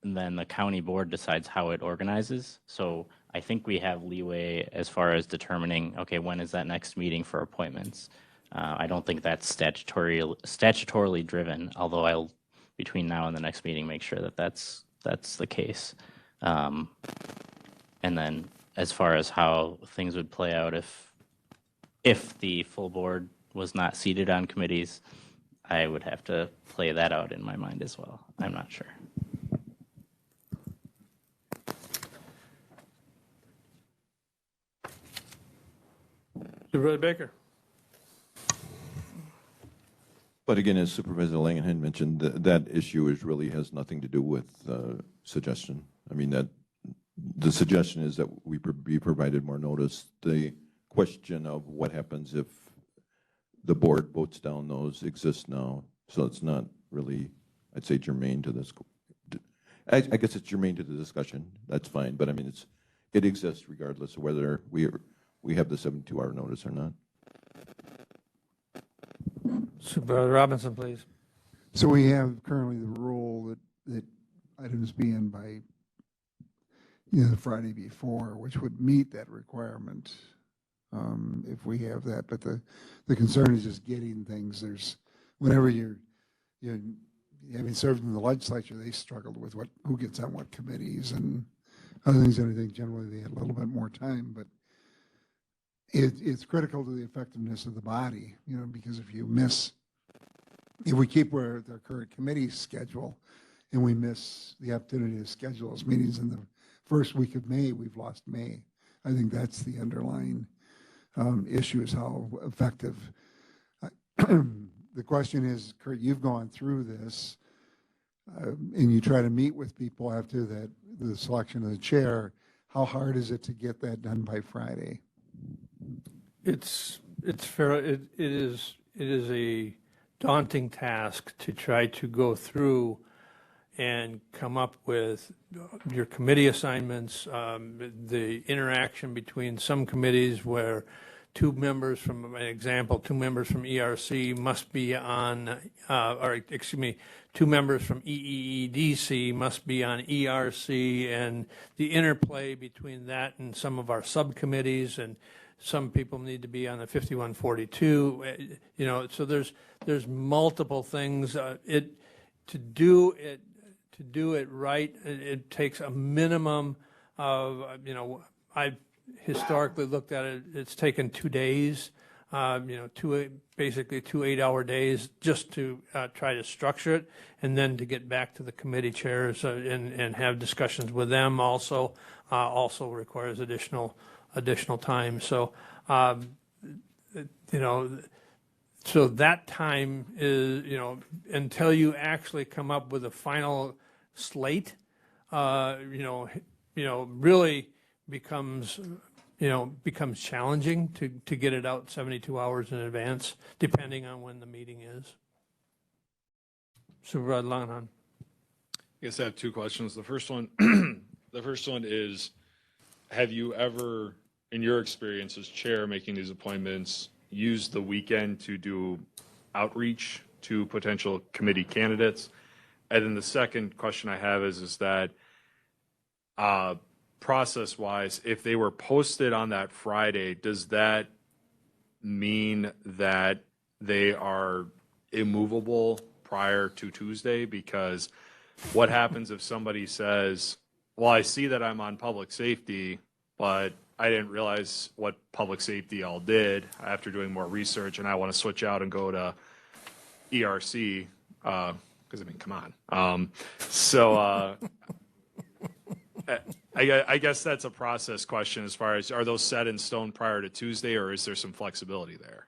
and then the county board decides how it organizes. So I think we have leeway as far as determining, okay, when is that next meeting for appointments? I don't think that's statutorily driven, although I'll, between now and the next meeting, make sure that that's the case. And then as far as how things would play out if the full board was not seated on committees, I would have to play that out in my mind as well. I'm not sure. Supervisor Baker. But again, as Supervisor Langenhahn mentioned, that issue really has nothing to do with suggestion. I mean, that the suggestion is that we be provided more notice. The question of what happens if the board votes down those exists now. So it's not really, I'd say, germane to this. I guess it's germane to the discussion. That's fine. But I mean, it exists regardless of whether we have the 72-hour notice or not. Supervisor Robinson, please. So we have currently the rule that items be in by, the Friday before, which would meet that requirement if we have that. But the concern is just getting things. Whenever you're having served in the legislature, they struggled with who gets on what committees and other things. And I think generally they had a little bit more time, but it's critical to the effectiveness of the body, because if we keep our current committee schedule and we miss the opportunity to schedule those meetings in the first week of May, we've lost May. I think that's the underlying issue, is how effective. The question is, Kurt, you've gone through this and you try to meet with people after the selection of the chair. How hard is it to get that done by Friday? It's fair. It is a daunting task to try to go through and come up with your committee assignments, the interaction between some committees where two members from ERC must be on, two members from EEEDC must be on ERC, and the interplay between that and some of our subcommittees, and some people need to be on the 5142. So there's multiple things. To do it right, it takes a minimum of, I've historically looked at it, it's taken 2 days, basically 2 8-hour days just to try to structure it, and then to get back to the committee chairs and have discussions with them also requires additional time. So, so that time is, until you actually come up with a final slate, really becomes challenging to get it out 72 hours in advance, depending on when the meeting is. Supervisor Langenhahn. guess I have two questions. The first one, the first one is, have you ever, in your experience as chair making these appointments, used the weekend to do outreach to potential committee candidates? And then the second question I have is that process-wise, if they were posted on that Friday, does that mean that they are immovable prior to Tuesday? Because what happens if somebody says, well, I see that I'm on public safety, but I didn't realize what public safety all did after doing more research, and I want to switch out and go to ERC, because I mean, come on. I guess that's a process question as far as, are those set in stone prior to Tuesday, or is there some flexibility there?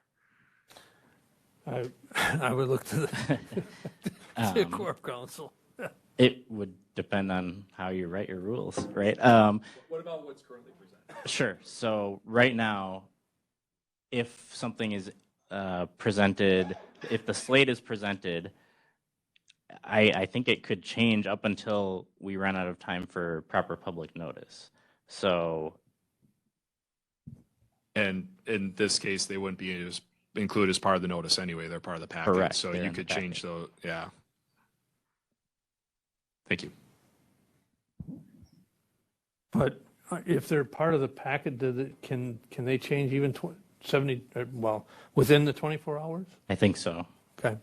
I would look to the Corp Council. It would depend on how you write your rules, right? What about what's currently presented? Sure. So right now, if something is presented, if the slate is presented, I think it could change up until we run out of time for proper public notice. So, And in this case, they wouldn't be included as part of the notice anyway. They're part of the package. Correct. So They're you in the could change those. Yeah. Thank you. But if they're part of the packet, can they change even 70, well, within the 24 hours? I think so. Okay.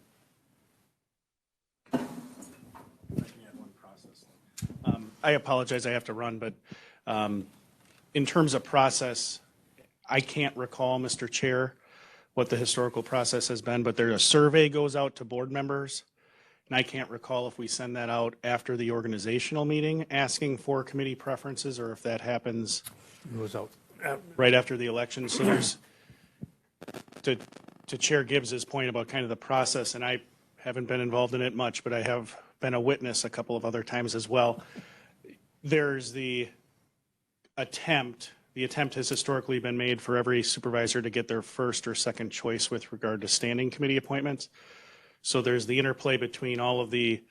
I apologize, I have to run, but in terms of process, I can't recall, Mr. Chair, what the historical process has been, but a survey goes out to board members. And I can't recall if we send that out after the organizational meeting asking for committee preferences, or if that happens It goes out. right after the election. So there's, to Chair Gibbs's point about kind of the process, and I haven't been involved in it much, but I have been a witness a couple of other times as well. There's the attempt has historically been made for every supervisor to get their first or second choice with regard to standing committee appointments. So there's the interplay between all of the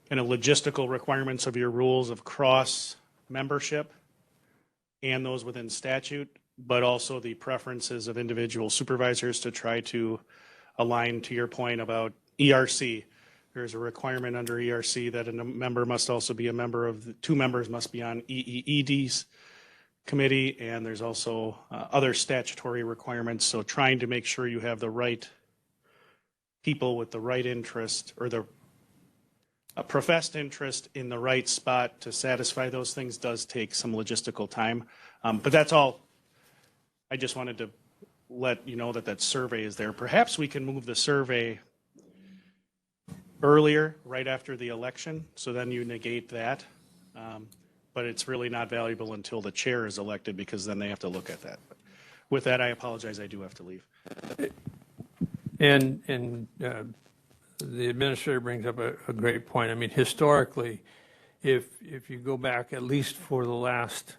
kind of logistical requirements of your rules of cross membership and those within statute, but also the preferences of individual supervisors to try to align to your point about ERC. There's a requirement under ERC that a member must also be a member of, two members must be on EEED's committee, and there's also other statutory requirements. So trying to make sure you have the right people with the right interest, or a professed interest in the right spot to satisfy those things does take some logistical time. But that's all. I just wanted to let you know that survey is there. Perhaps we can move the survey earlier, right after the election, so then you negate that. But it's really not valuable until the chair is elected, because then they have to look at that. But with that, I apologize, I do have to leave. And the administrator brings up a great point. I mean, historically, if you go back at least for the last,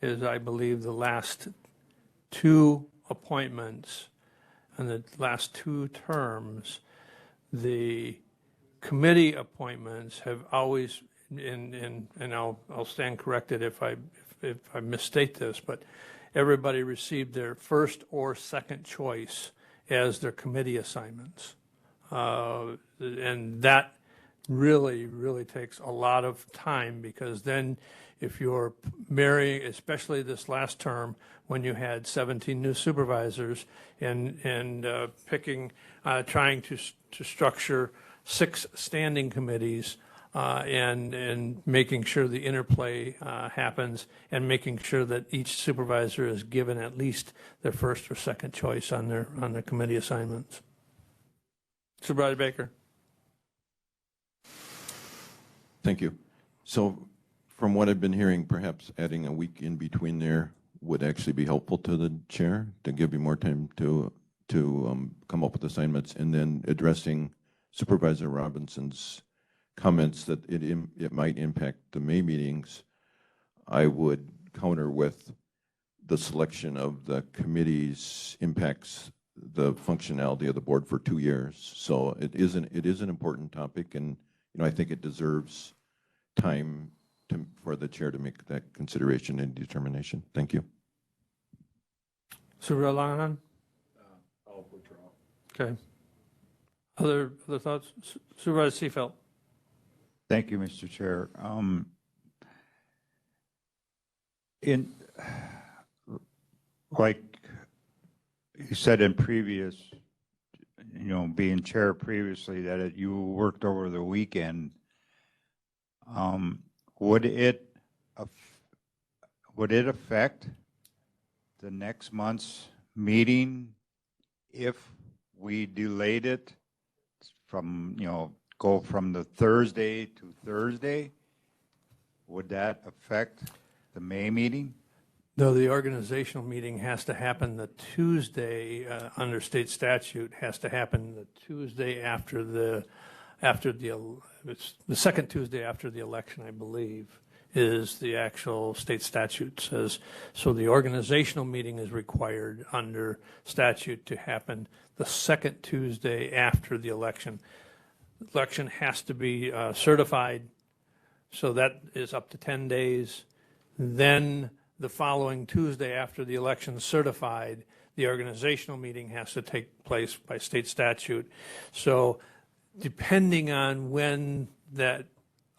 is I believe the last two appointments and the last two terms, the committee appointments have always, and I'll stand corrected if I misstate this, but everybody received their first or second choice as their committee assignments. And that really takes a lot of time, because then if you're marrying, especially this last term, when you had 17 new supervisors and picking, trying to structure 6 standing committees, and making sure the interplay happens, and making sure that each supervisor is given at least their first or second choice on their committee assignments. Supervisor Baker. Thank you. So from what I've been hearing, perhaps adding a week in between there would actually be helpful to the chair to give you more time to come up with assignments, and then addressing Supervisor Robinson's comments that it might impact the May meetings. I would counter with the selection of the committees impacts the functionality of the board for 2 years. So it is an important topic, and I think it deserves time for the chair to make that consideration and determination. Thank you. Supervisor Langenau? I'll withdraw. Okay. Other thoughts? Supervisor Seefeld? Thank you, Mr. Chair. In, like you said in previous, being chair previously, that you worked over the weekend, would it affect the next month's meeting if we delayed it from, go from the Thursday to Thursday? Would that affect the May meeting? No, the organizational meeting has to happen the Tuesday, under state statute, has to happen the Tuesday after it's the second Tuesday after the election, I believe, is the actual state statute says. So the organizational meeting is required under statute to happen the second Tuesday after the election. Election has to be certified, so that is up to 10 days. Then the following Tuesday after the election is certified, the organizational meeting has to take place by state statute. So depending on when that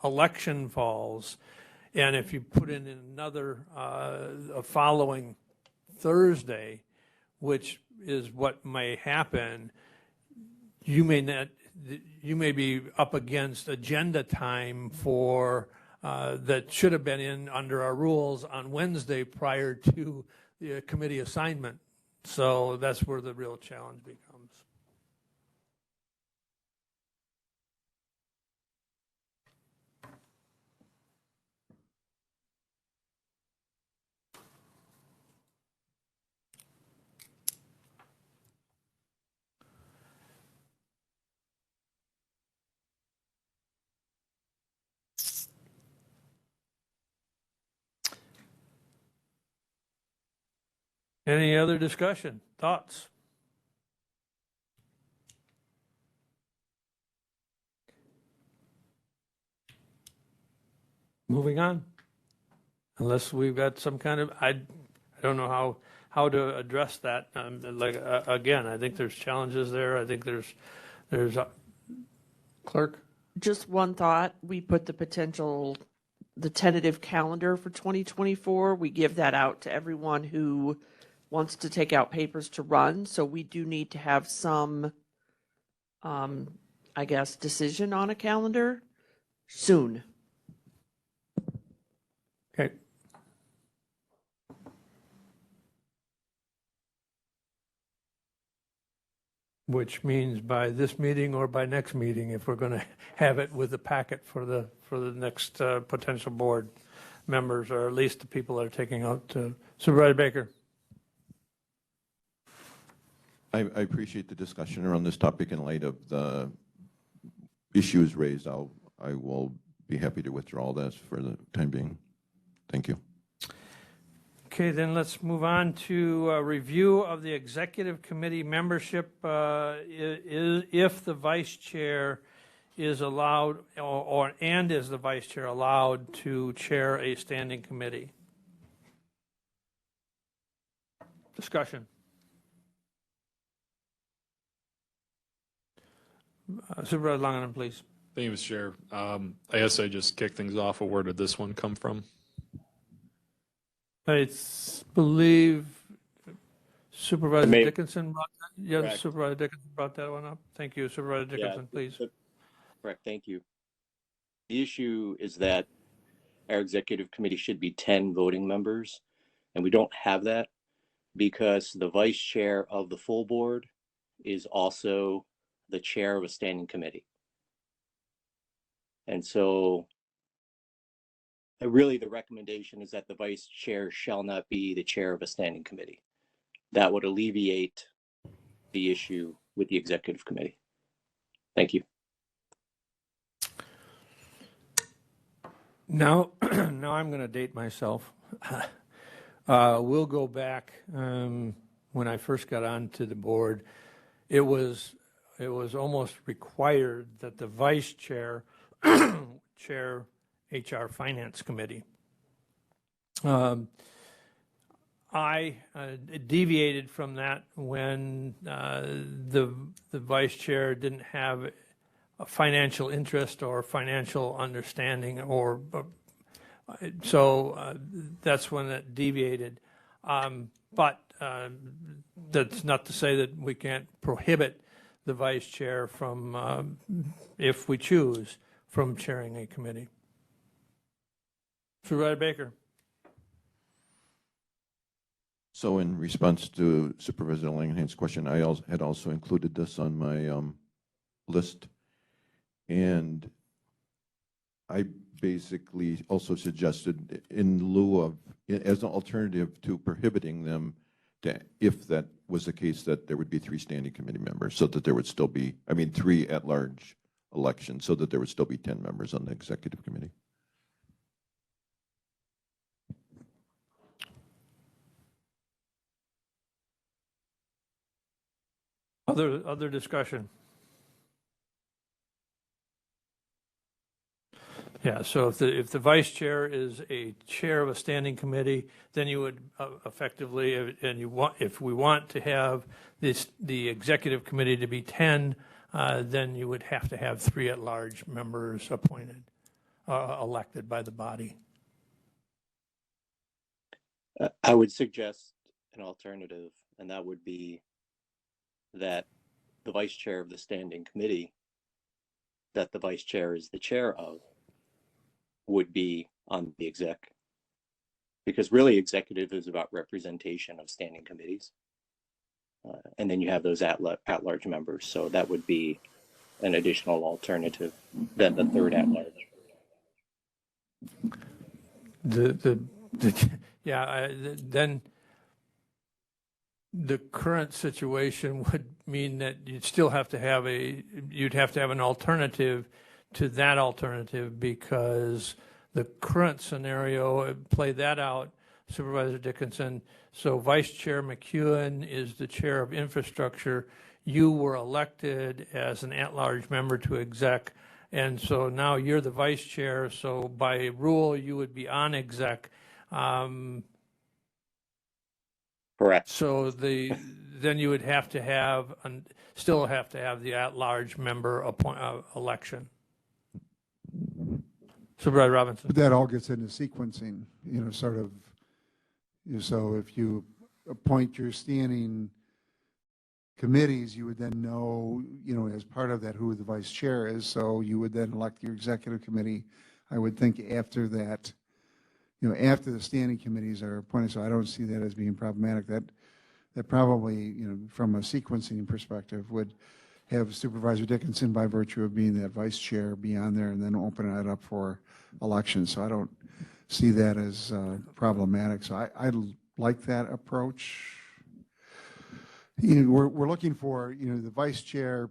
election falls, and if you put in another, a following Thursday, which is what may happen, you may be up against agenda time for that should have been in under our rules on Wednesday prior to the committee assignment. So that's where the real challenge becomes. Any other discussion, thoughts? Moving on. Unless we've got some kind of, I don't know how to address that. Again, I think there's challenges there. I think there's clerk? Just one thought, we put the tentative calendar for 2024. We give that out to everyone who wants to take out papers to run. So we do need to have some, I guess, decision on a calendar soon. Okay. Which means by this meeting or by next meeting, if we're going to have it with the packet for the next potential board members, or at least the people that are taking out. Supervisor Baker. I appreciate the discussion around this topic in light of the issues raised. I will be happy to withdraw this for the time being. Thank you. Okay, then let's move on to a review of the executive committee membership. If the vice chair is allowed, and is the vice chair allowed to chair a standing committee? Discussion. Supervisor Langenau, please. Thank you, Mr. Chair. I guess I just kick things off. Where did this one come from? I believe Supervisor Mayor. Dickinson brought that. Yeah, Correct. Supervisor Dickinson brought that one up. Thank you, Supervisor Dickinson, please. Correct, thank you. The issue is that our executive committee should be 10 voting members, and we don't have that because the vice chair of the full board is also the chair of a standing committee. And so really the recommendation is that the vice chair shall not be the chair of a standing committee. That would alleviate the issue with the executive committee. Thank you. Now I'm going to date myself. We'll go back when I first got onto the board. It was almost required that the vice chair chair HR Finance Committee. I deviated from that when the vice chair didn't have a financial interest or financial understanding, or so that's when it deviated. But that's not to say that we can't prohibit the vice chair from, if we choose, from chairing a committee. Supervisor Baker. So in response to Supervisor Langham's question, I had also included this on my list. And I basically also suggested, in lieu of, as an alternative to prohibiting them, to, if that was the case, that there would be 3 standing committee members, so that there would still be, 3 at-large elections, so that there would still be 10 members on the executive committee. Other discussion? Yeah, so if the vice chair is a chair of a standing committee, then you would effectively, and if we want to have the executive committee to be 10, then you would have to have 3 at-large members appointed, elected by the body. I would suggest an alternative, and that would be that the vice chair of the standing committee, that the vice chair is the chair of, would be on the exec. Because really, executive is about representation of standing committees. And then you have those at-large members. So that would be an additional alternative than the 3rd at-large. Then the current situation would mean that you'd have to have an alternative to that alternative, because the current scenario, play that out, Supervisor Dickinson. So Vice Chair McEwen is the chair of infrastructure. You were elected as an at-large member to exec, and so now you're the vice chair. So by rule, you would be on exec. Correct. So then you would still have to have the at-large member election. Supervisor Robinson. But that all gets into sequencing, so if you appoint your standing committees, you would then know, as part of that, who the vice chair is. So you would then elect your executive committee, I would think, after that, after the standing committees are appointed. So I don't see that as being problematic. That probably, from a sequencing perspective, would have Supervisor Dickinson, by virtue of being that vice chair, be on there and then open it up for elections. So I don't see that as problematic. So I like that approach. We're looking for, the vice chair.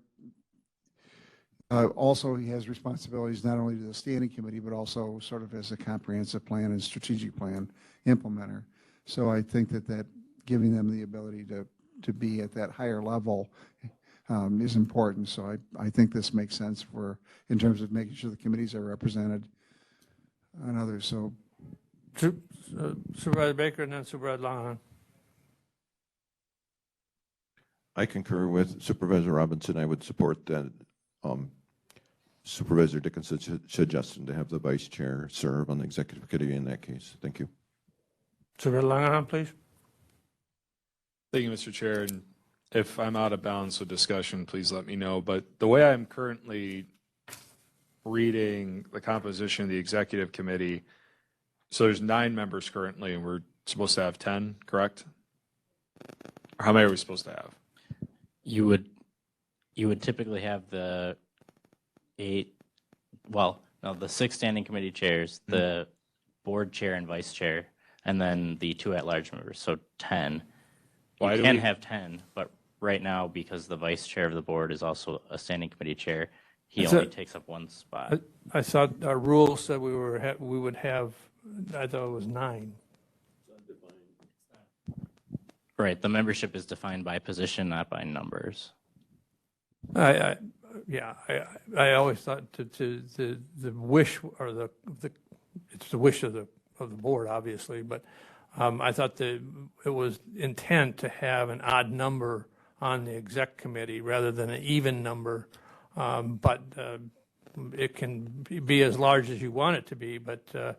Also, he has responsibilities not only to the standing committee, but also sort of as a comprehensive plan and strategic plan implementer. So I think that giving them the ability to be at that higher level is important. So I think this makes sense in terms of making sure the committees are represented and others. So Supervisor Baker and then Supervisor Longhorn. I concur with Supervisor Robinson. I would support that Supervisor Dickinson's suggestion to have the vice chair serve on the executive committee in that case. Thank you. Supervisor Longhorn, please. Thank you, Mr. Chair. And if I'm out of bounds with discussion, please let me know. But the way I'm currently reading the composition of the executive committee, so there's 9 members currently, and we're supposed to have 10, correct? Or how many are we supposed to have? You would typically have the 6 standing committee chairs, the board chair and vice chair, and then the 2 at-large members, so 10. You can have 10, but right now, because the vice chair of the board is also a standing committee chair, he only takes up 1 spot. I thought our rules said we would have, I thought it was 9. Right, the membership is defined by position, not by numbers. yeah, I always thought the wish or it's the wish of the board, obviously, but I thought that it was intent to have an odd number on the exec committee rather than an even number. But it can be as large as you want it to be, but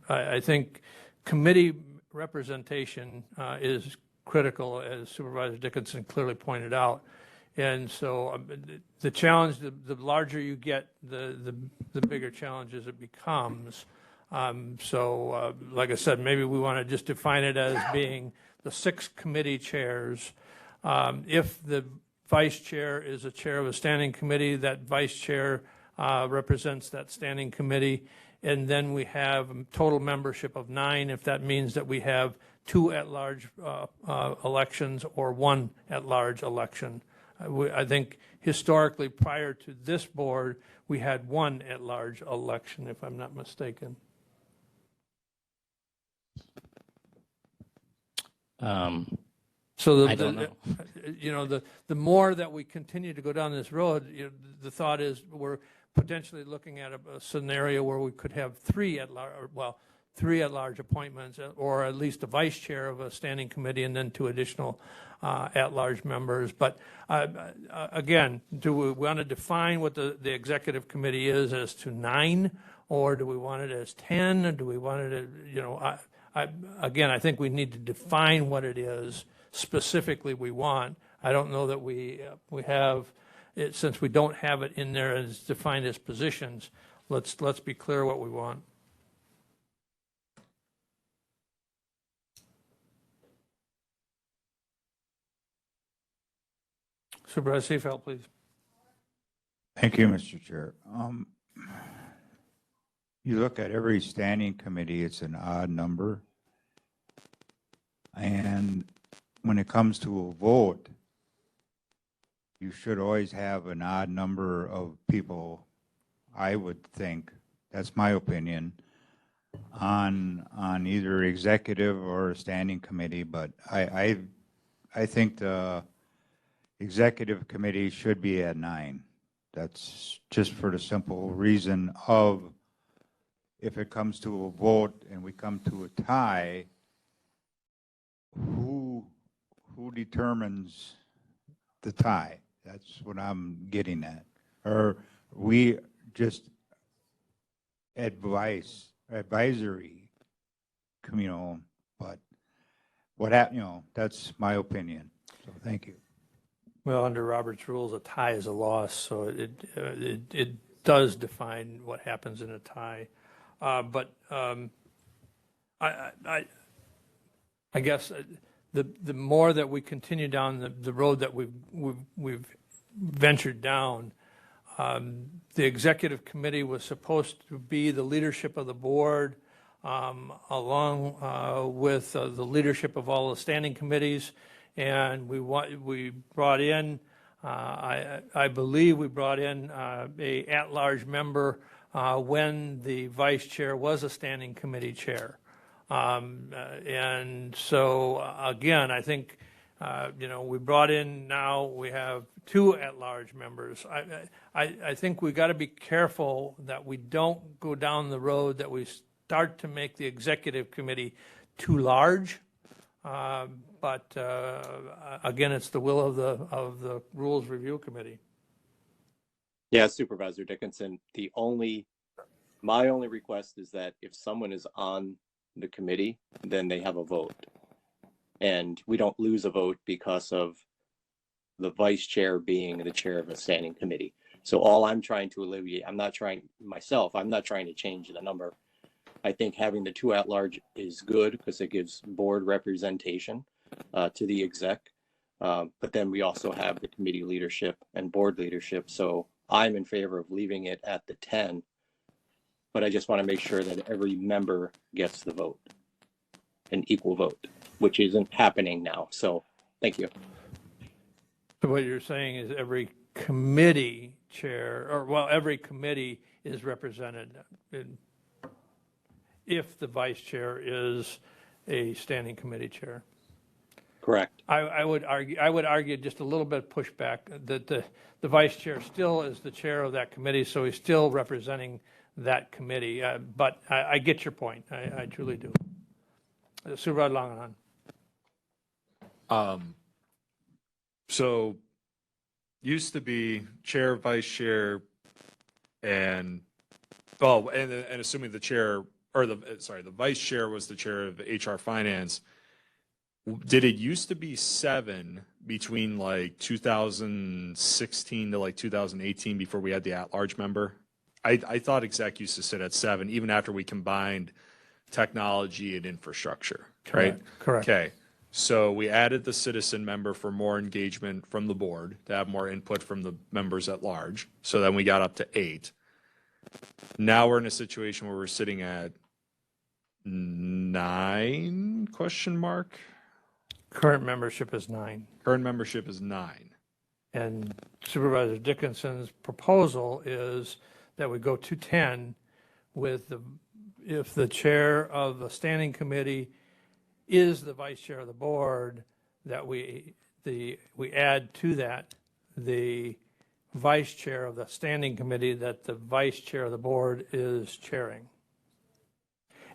I think committee representation is critical, as Supervisor Dickinson clearly pointed out. And so the challenge, the larger you get, the bigger challenges it becomes. Like I said, maybe we want to just define it as being the 6 committee chairs. If the vice chair is a chair of a standing committee, that vice chair represents that standing committee. And then we have total membership of 9, if that means that we have 2 at-large elections or 1 at-large election. I think historically, prior to this board, we had 1 at-large election, if I'm not mistaken. So I don't know. you know, the more that we continue to go down this road, the thought is we're potentially looking at a scenario where we could have 3 at-large appointments, or at least a vice chair of a standing committee, and then 2 additional at-large members. But again, do we want to define what the executive committee is as to 9, or do we want it as 10? Or do we want it, again, I think we need to define what it is specifically we want. I don't know that we have it, since we don't have it in there as defined as positions. Let's be clear what we want. Supervisor Seefeld, please. Thank you, Mr. Chair. You look at every standing committee, it's an odd number. And when it comes to a vote, you should always have an odd number of people, I would think, that's my opinion, on either executive or a standing committee. But I think the executive committee should be at 9. That's just for the simple reason of, if it comes to a vote and we come to a tie, who determines the tie? That's what I'm getting at. Or we just advisory, but that's my opinion. So thank you. Well, under Robert's rules, a tie is a loss, so it does define what happens in a tie. But I guess the more that we continue down the road that we've ventured down, the executive committee was supposed to be the leadership of the board, along with the leadership of all the standing committees. And we brought in, I believe we brought in a at-large member when the vice chair was a standing committee chair. And so, again, I think, we brought in, now we have 2 at-large members. I think we got to be careful that we don't go down the road that we start to make the executive committee too large. But again, it's the will of the Rules Review Committee. Yeah, Supervisor Dickinson, my only request is that if someone is on the committee, then they have a vote. And we don't lose a vote because of the vice chair being the chair of a standing committee. So all I'm trying to alleviate, I'm not trying to change the number. I think having the 2 at-large is good because it gives board representation to the exec. But then we also have the committee leadership and board leadership. So I'm in favor of leaving it at the 10, but I just want to make sure that every member gets the vote, an equal vote, which isn't happening now. So thank you. So what you're saying is every committee chair, every committee is represented if the vice chair is a standing committee chair. Correct. I would argue just a little bit pushback that the vice chair still is the chair of that committee, so he's still representing that committee. But I get your point. I truly do. Supervisor Langenhan. So used to be chair, vice chair, and assuming the chair or the vice chair was the chair of HR finance. Did it used to be 7 between like 2016 to like 2018 before we had the at-large member? I thought exec used to sit at 7 even after we combined technology and infrastructure, right? Correct. Okay. So we added the citizen member for more engagement from the board, to have more input from the members at large. So then we got up to 8. Now we're in a situation where we're sitting at 9 question mark. Current membership is 9. Current membership is 9. And Supervisor Dickinson's proposal is that we go to 10 with if the chair of the standing committee is the vice chair of the board, that we add to that the vice chair of the standing committee that the vice chair of the board is chairing.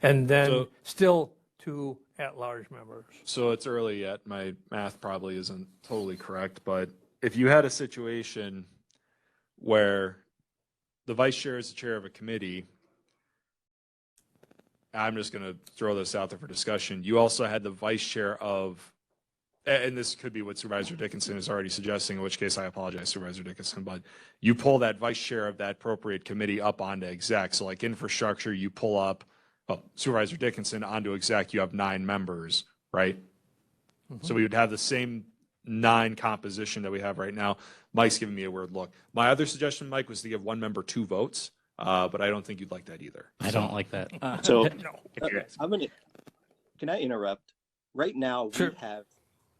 And then So- still 2 at-large members. So it's early yet. My math probably isn't totally correct, but if you had a situation where the vice chair is the chair of a committee, I'm just going to throw this out there for discussion. You also had the vice chair of, and this could be what Supervisor Dickinson is already suggesting, in which case I apologize, Supervisor Dickinson, but you pull that vice chair of that appropriate committee up onto exec. So like infrastructure, you pull up Supervisor Dickinson onto exec, you have 9 members, right? So we would have the same 9 composition that we have right now. Mike's giving me a weird look. My other suggestion, Mike, was to give one member 2 votes, but I don't think you'd like that either. I don't like that. So If you're asking. can I interrupt? Right now, Sure. we have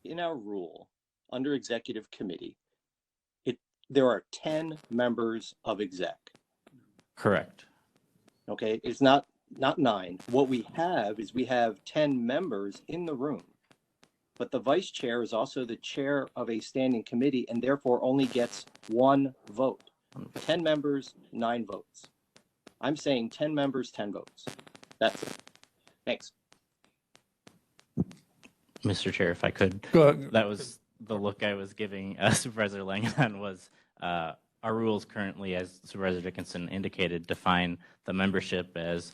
in our rule under executive committee, there are 10 members of exec. Correct. Okay, it's not 9. What we have is we have 10 members in the room. But the vice chair is also the chair of a standing committee and therefore only gets 1 vote. 10 members, 9 votes. I'm saying 10 members, 10 votes. That's it. Thanks. Mr. Chair, if I could, Go ahead. that was the look I was giving Supervisor Langenhan was our rules currently, as Supervisor Dickinson indicated, define the membership as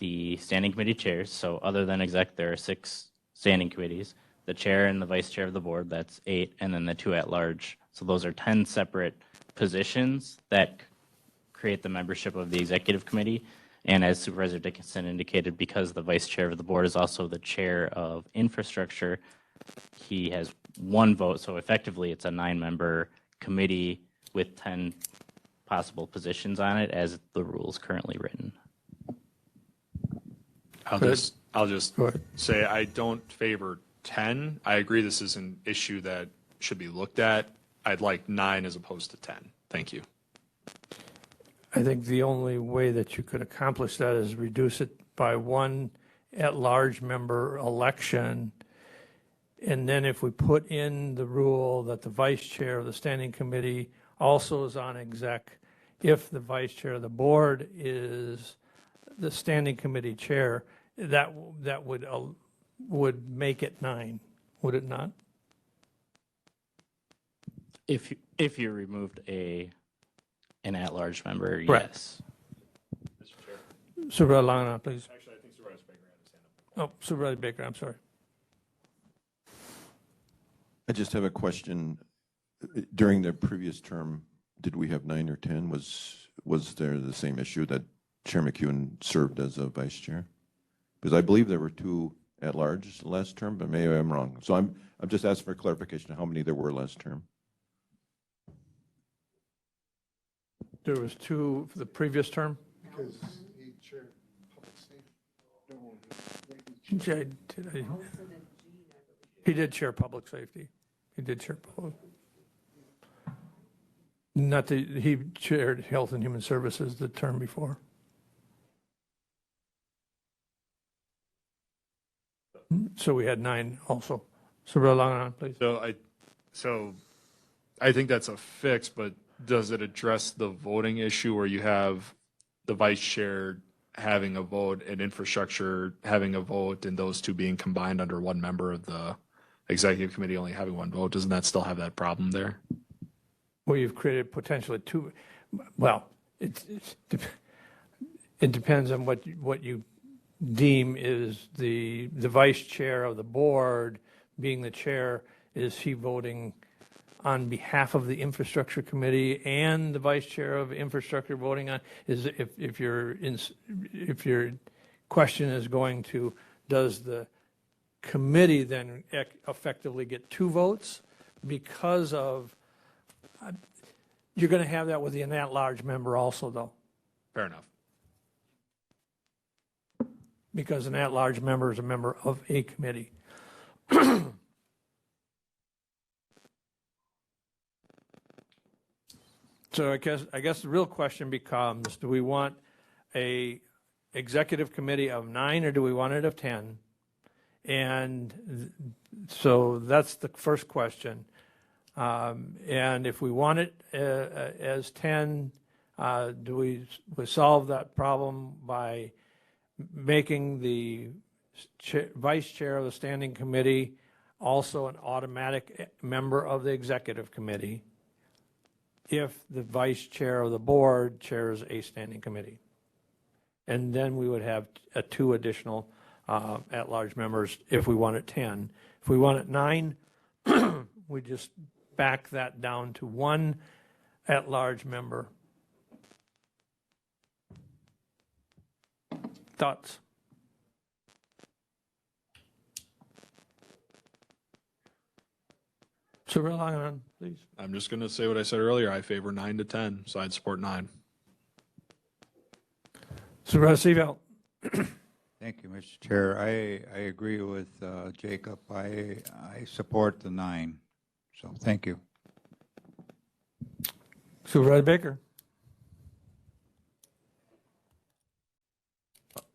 the standing committee chairs. So other than exec, there are 6 standing committees, the chair and the vice chair of the board, that's 8, and then the 2 at large. So those are 10 separate positions that create the membership of the executive committee. And as Supervisor Dickinson indicated, because the vice chair of the board is also the chair of infrastructure, he has 1 vote. So effectively, it's a 9-member committee with 10 possible positions on it as the rules currently written. I'll Good. just Go ahead. say I don't favor 10. I agree this is an issue that should be looked at. I'd like 9 as opposed to 10. Thank you. I think the only way that you could accomplish that is reduce it by 1 at-large member election. And then if we put in the rule that the vice chair of the standing committee also is on exec, if the vice chair of the board is the standing committee chair, that would make it 9, would it not? If you removed an at-large member, Right. yes. Supervisor Langenau, please. Actually, I think Supervisor Baker had his hand up. Oh, Supervisor Baker, I'm sorry. I just have a question. During the previous term, did we have 9 or 10? Was there the same issue that Chair McEwen served as a vice chair? Because I believe there were 2 at large last term, but maybe I'm wrong. So I'm just asking for clarification of how many there were last term. There was 2 for the previous term? Because he chaired public safety. He did chair public safety. He did chair public. Not that, he chaired Health and Human Services the term before. So we had 9 also. Supervisor Langenau, please. So I think that's a fix, but does it address the voting issue where you have the vice chair having a vote and infrastructure having a vote and those two being combined under one member of the executive committee only having one vote? Doesn't that still have that problem there? Well, you've created potentially two, well, it depends on what you deem is the vice chair of the board being the chair. Is he voting on behalf of the infrastructure committee and the vice chair of infrastructure voting on? Is if your question is going to, does the committee then effectively get two votes because of, you're going to have that with the at-large member also, though, Fair enough. because an at-large member is a member of a committee. So I guess the real question becomes, do we want a executive committee of 9 or do we want it of 10? And so that's the first question. And if we want it as 10, do we solve that problem by making the vice chair of the standing committee also an automatic member of the executive committee if the vice chair of the board chairs a standing committee? And then we would have two additional at-large members if we want it 10. If we want it 9, we just back that down to one at-large member. Thoughts? Supervisor Langenau, please. I'm just going to say what I said earlier. I favor 9 to 10, so I'd support 9. Supervisor Seavelt. Thank you, Mr. Chair. I agree with Jacob. I support the 9. So thank you. Supervisor Baker.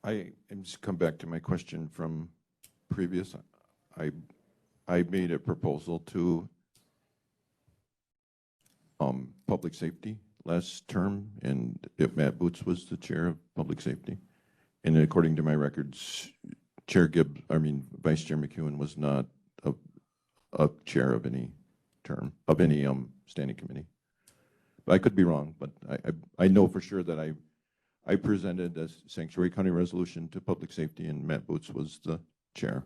I just come back to my question from previous. I made a proposal to public safety last term, and Matt Boots was the chair of public safety. And according to my records, Vice Chair McEwen was not a chair of any term, of any standing committee. I could be wrong, but I know for sure that I presented a Sanctuary County resolution to public safety, and Matt Boots was the chair.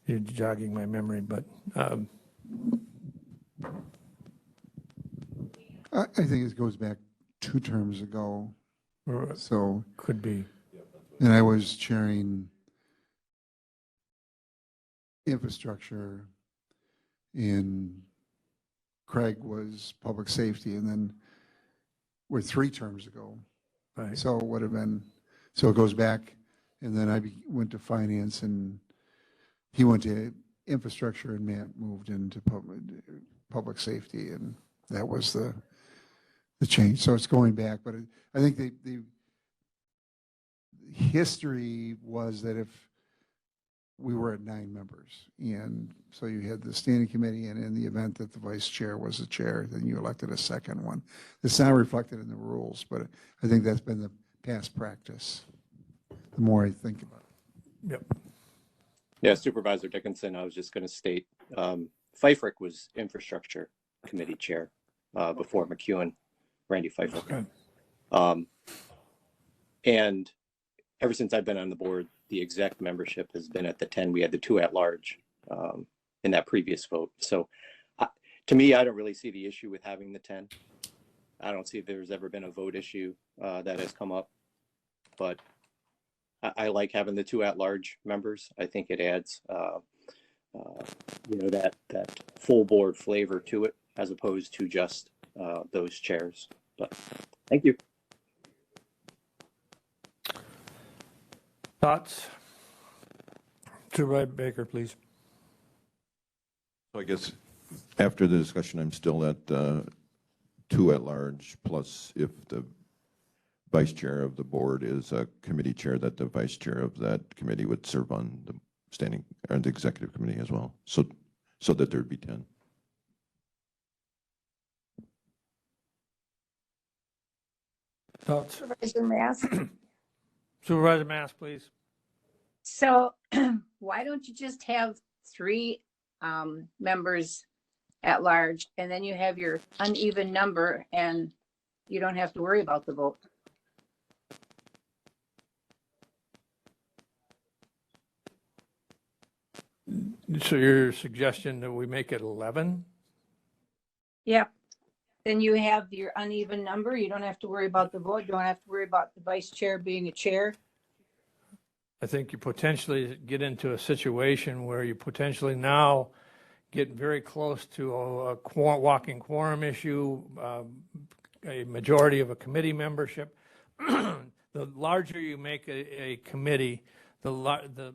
You're jogging my memory, but I think it goes back 2 terms ago. So, could be. and I was chairing infrastructure, and Craig was public safety, and then we're 3 terms ago. Right. So it would have been, so it goes back, and then I went to finance, and he went to infrastructure, and Matt moved into public safety, and that was the change. So it's going back, but I think the history was that if we were at 9 members, and so you had the standing committee, and in the event that the vice chair was the chair, then you elected a second one. It's not reflected in the rules, but I think that's been the past practice, the more I think about it. Yep. Yeah, Supervisor Dickinson, I was just going to state, Pfeiffer was infrastructure committee chair before McEwen, Randy Pfeiffer. Okay. And ever since I've been on the board, the exec membership has been at the 10. We had the 2 at large in that previous vote. So to me, I don't really see the issue with having the 10. I don't see if there's ever been a vote issue that has come up, but I like having the 2 at large members. I think it adds, that full board flavor to it as opposed to just those chairs. But thank you. Thoughts? Supervisor Baker, please. So I guess after the discussion, I'm still at 2 at large, plus if the vice chair of the board is a committee chair, that the vice chair of that committee would serve on the standing, or the executive committee as well. So that there'd be 10. Thoughts? Supervisor Mask. Supervisor Mass, please. So why don't you just have 3 members at large, and then you have your uneven number, and you don't have to worry about the vote? So your suggestion that we make it 11? Yep. Then you have your uneven number. You don't have to worry about the vote. You don't have to worry about the vice chair being a chair. I think you potentially get into a situation where you potentially now get very close to a walking quorum issue, a majority of a committee membership. The larger you make a committee, the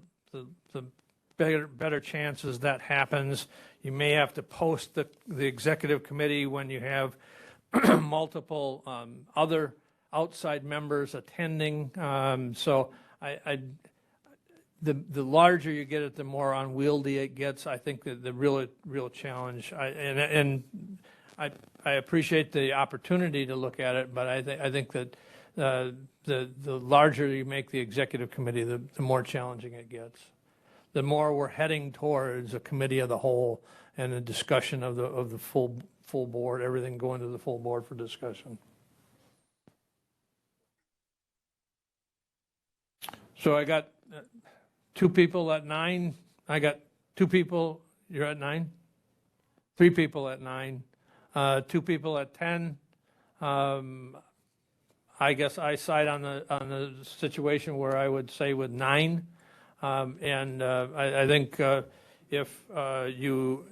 better chances that happens. You may have to post the executive committee when you have multiple other outside members attending. So the larger you get it, the more unwieldy it gets. I think that the real challenge, I appreciate the opportunity to look at it, but I think that the larger you make the executive committee, the more challenging it gets. The more we're heading towards a committee of the whole and a discussion of the full board, everything going to the full board for discussion. So I got 2 people at 9. I got 2 people. You're at 9. 3 people at 9. 2 people at 10. I guess I side on the situation where I would say with 9. I think if you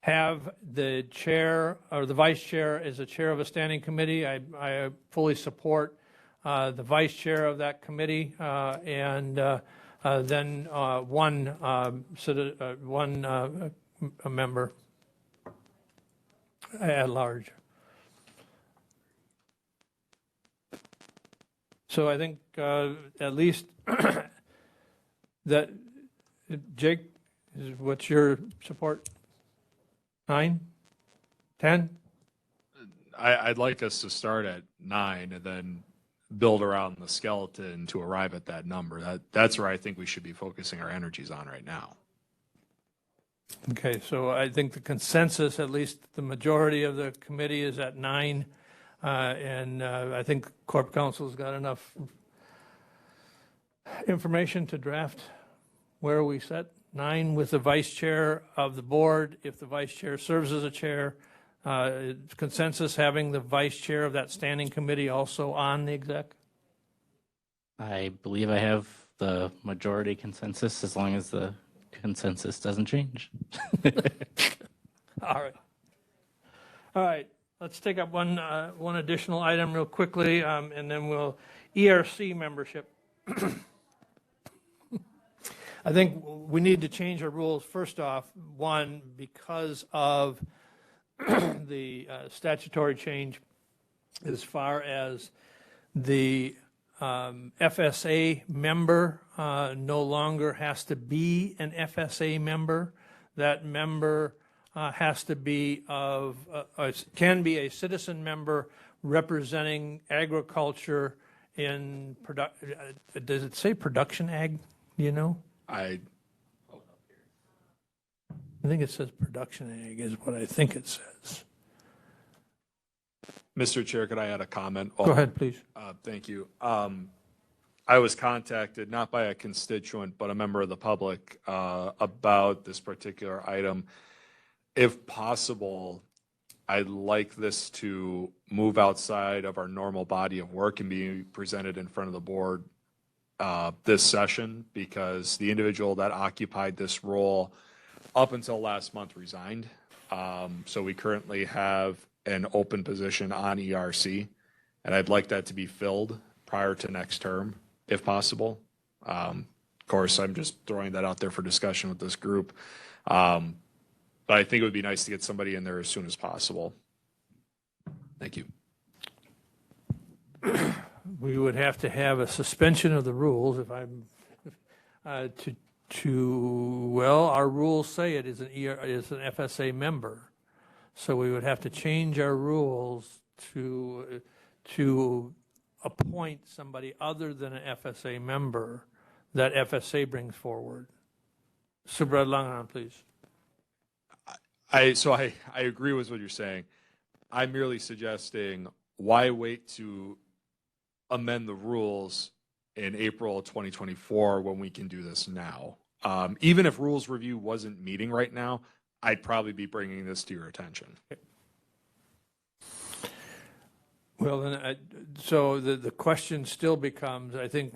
have the chair or the vice chair as a chair of a standing committee, I fully support the vice chair of that committee, and then one member at large. So I think at least that, Jake, what's your support? 9? 10? I'd like us to start at 9 and then build around the skeleton to arrive at that number. That's where I think we should be focusing our energies on right now. Okay, so I think the consensus, at least the majority of the committee, is at 9. I think Corp Council's got enough information to draft where we set 9 with the vice chair of the board. If the vice chair serves as a chair, consensus having the vice chair of that standing committee also on the exec? I believe I have the majority consensus as long as the consensus doesn't change. All right. Let's take up one additional item real quickly, and then we'll ERC membership. I think we need to change our rules. First off, one, because of the statutory change as far as the FSA member no longer has to be an FSA member. That member has to be can be a citizen member representing agriculture in does it say production ag? Do you know? I think it says production ag is what I think it says. Mr. Chair, could I add a comment? Go ahead, please. Thank you. I was contacted not by a constituent, but a member of the public about this particular item. If possible, I'd like this to move outside of our normal body of work and be presented in front of the board this session, because the individual that occupied this role up until last month resigned. So we currently have an open position on ERC, and I'd like that to be filled prior to next term, if possible. Of course, I'm just throwing that out there for discussion with this group. But I think it would be nice to get somebody in there as soon as possible. Thank you. we would have to have a suspension of the rules if I'm, well, our rules say it is an FSA member. So we would have to change our rules to appoint somebody other than an FSA member that FSA brings forward. Supervisor Langenau, please. I agree with what you're saying. I'm merely suggesting, why wait to amend the rules in April 2024 when we can do this now? Even if rules review wasn't meeting right now, I'd probably be bringing this to your attention. Well, then, so the question still becomes, I think,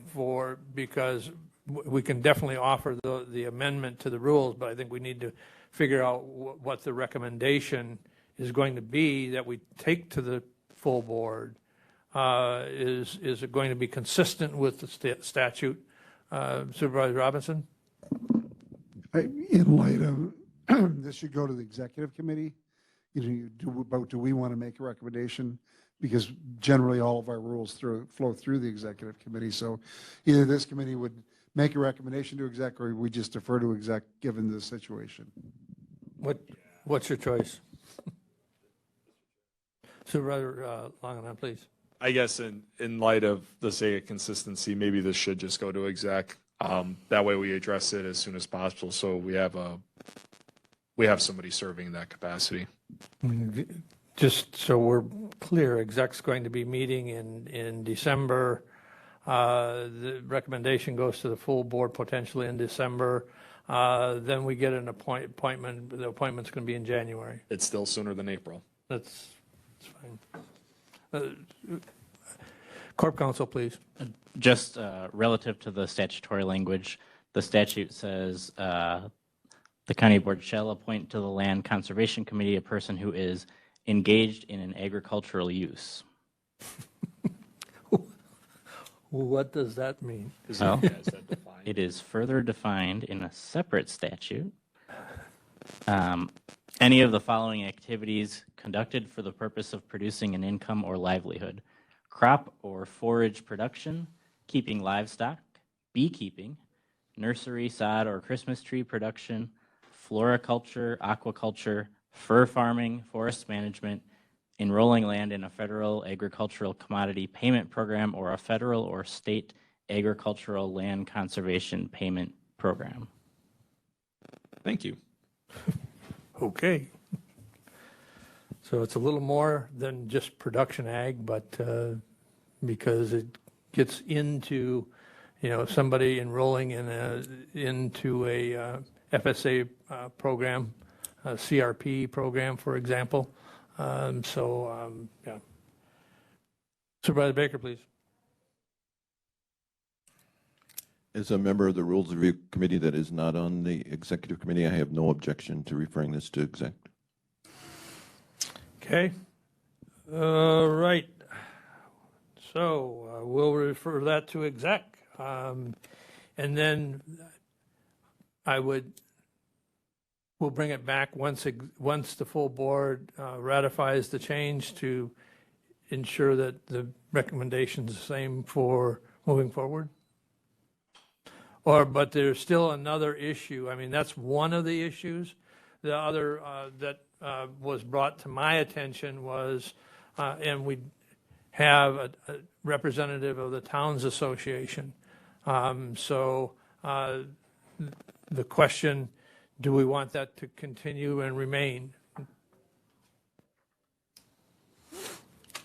because we can definitely offer the amendment to the rules, but I think we need to figure out what the recommendation is going to be that we take to the full board. Is it going to be consistent with the statute? Supervisor Robinson? In light of, this should go to the executive committee. Do we want to make a recommendation? Because generally all of our rules flow through the executive committee. So either this committee would make a recommendation to exec, or we just defer to exec given the situation. What's your choice? Supervisor Langenau, please. I guess in light of the sake of consistency, maybe this should just go to exec. That way we address it as soon as possible, so we have somebody serving in that capacity. Just so we're clear, exec's going to be meeting in December. The recommendation goes to the full board potentially in December. Then we get an appointment. The appointment's going to be in January. It's still sooner than April. That's fine. Corp Counsel, please. Just relative to the statutory language, the statute says the county board shall appoint to the Land Conservation Committee a person who is engaged in an agricultural use. What does that mean? Well, it is further defined in a separate statute. Any of the following activities conducted for the purpose of producing an income or livelihood: crop or forage production, keeping livestock, beekeeping, nursery, sod, or Christmas tree production, floriculture, aquaculture, fur farming, forest management, enrolling land in a federal agricultural commodity payment program or a federal or state agricultural land conservation payment program. Thank you. Okay. So it's a little more than just production ag, but because it gets into, somebody enrolling into a FSA program, a CRP program, for example. Yeah. Supervisor Baker, please. As a member of the Rules Review Committee that is not on the Executive Committee, I have no objection to referring this to exec. Okay. Right. So we'll refer that to exec. And then we'll bring it back once the full board ratifies the change to ensure that the recommendation is the same for moving forward. But there's still another issue. I mean, that's one of the issues. The other that was brought to my attention was, and we have a representative of the Towns Association. The question, do we want that to continue and remain?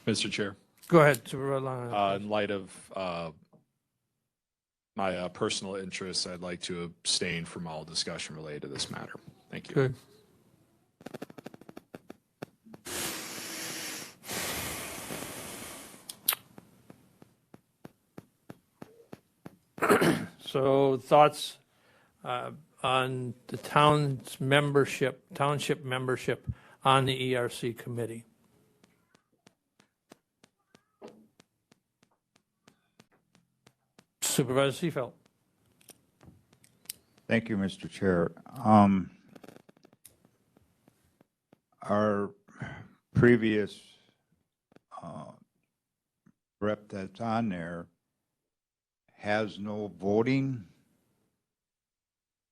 Mr. Chair, Go ahead, Supervisor Langenau. in light of my personal interests, I'd like to abstain from all discussion related to this matter. Thank you. Good. So thoughts on the township membership on the ERC committee? Supervisor Seefeld. Thank you, Mr. Chair. Our previous rep that's on there has no voting.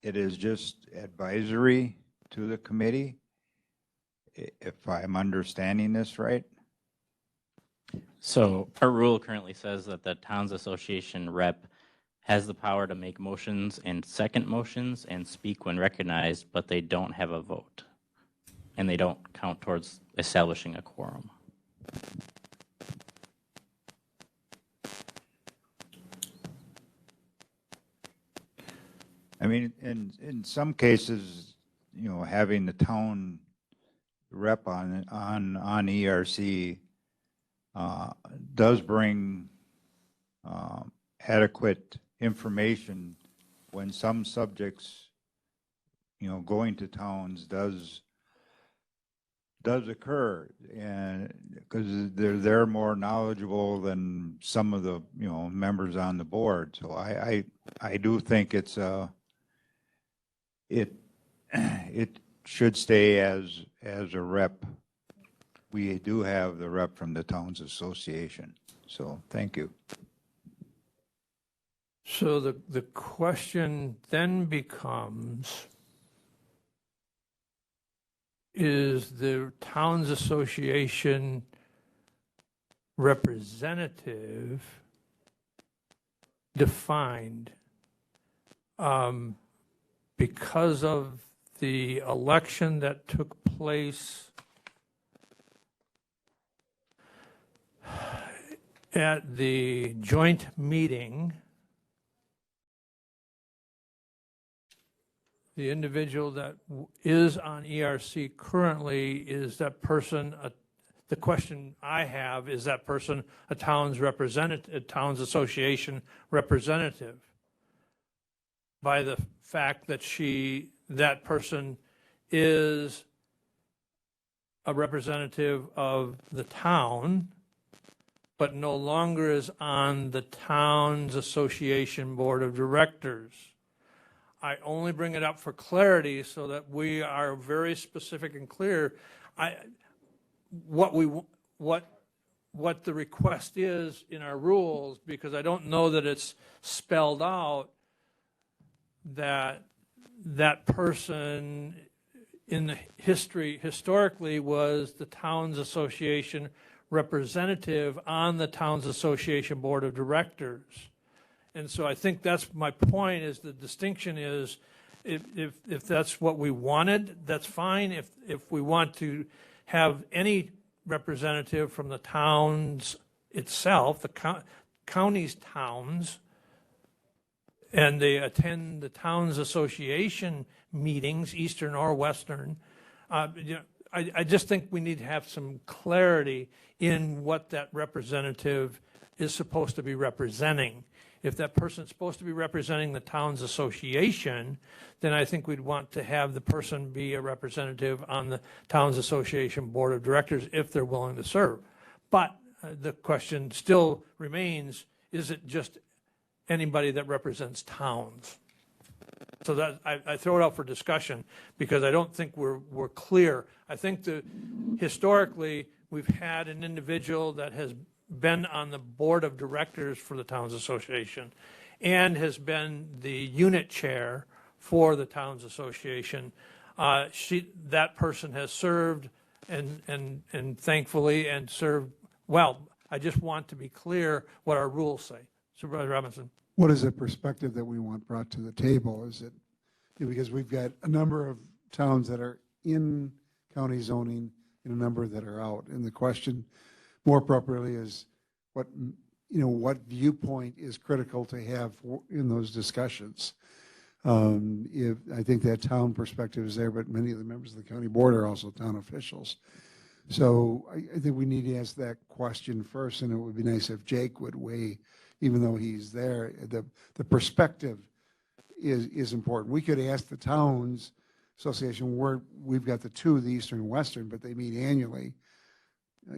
It is just advisory to the committee, if I'm understanding this right. So our rule currently says that the Towns Association rep has the power to make motions and second motions and speak when recognized, but they don't have a vote. And they don't count towards establishing a quorum. I mean, in some cases, you know, having the town rep on ERC does bring adequate information when some subjects, you know, going to towns does occur, and because they're more knowledgeable than some of the, you know, members on the board. So I do think it's it should stay as a rep. We do have the rep from the Towns Association. So thank you. So the question then becomes, is the Towns Association representative defined because of the election that took place at the joint meeting? The individual that is on ERC currently, is that person, the question I have, is that person a town's representative, a Towns Association representative? By the fact that that person is a representative of the town, but no longer is on the Towns Association Board of Directors. I only bring it up for clarity so that we are very specific and clear. What the request is in our rules, because I don't know that it's spelled out that that person in the historically was the Towns Association representative on the Towns Association Board of Directors. And so I think that's my point, is the distinction is, if that's what we wanted, that's fine. If we want to have any representative from the towns itself, the county's towns, and they attend the Towns Association meetings, Eastern or Western, I just think we need to have some clarity in what that representative is supposed to be representing. If that person's supposed to be representing the Towns Association, then I think we'd want to have the person be a representative on the Towns Association Board of Directors if they're willing to serve. But the question still remains, is it just anybody that represents towns? So that I throw it out for discussion because I don't think we're clear. I think that historically we've had an individual that has been on the board of directors for the Towns Association and has been the unit chair for the Towns Association. That person has served and thankfully and served well. I just want to be clear what our rules say. Supervisor Robinson. What is the perspective that we want brought to the table? Is it, because we've got a number of towns that are in county zoning and a number that are out. And the question more appropriately is what viewpoint is critical to have in those discussions. If I think that town perspective is there, but many of the members of the county board are also town officials. So I think we need to ask that question first, and it would be nice if Jake would weigh, even though he's there. The perspective is important. We could ask the Towns Association, we've got the two, the Eastern and Western, but they meet annually.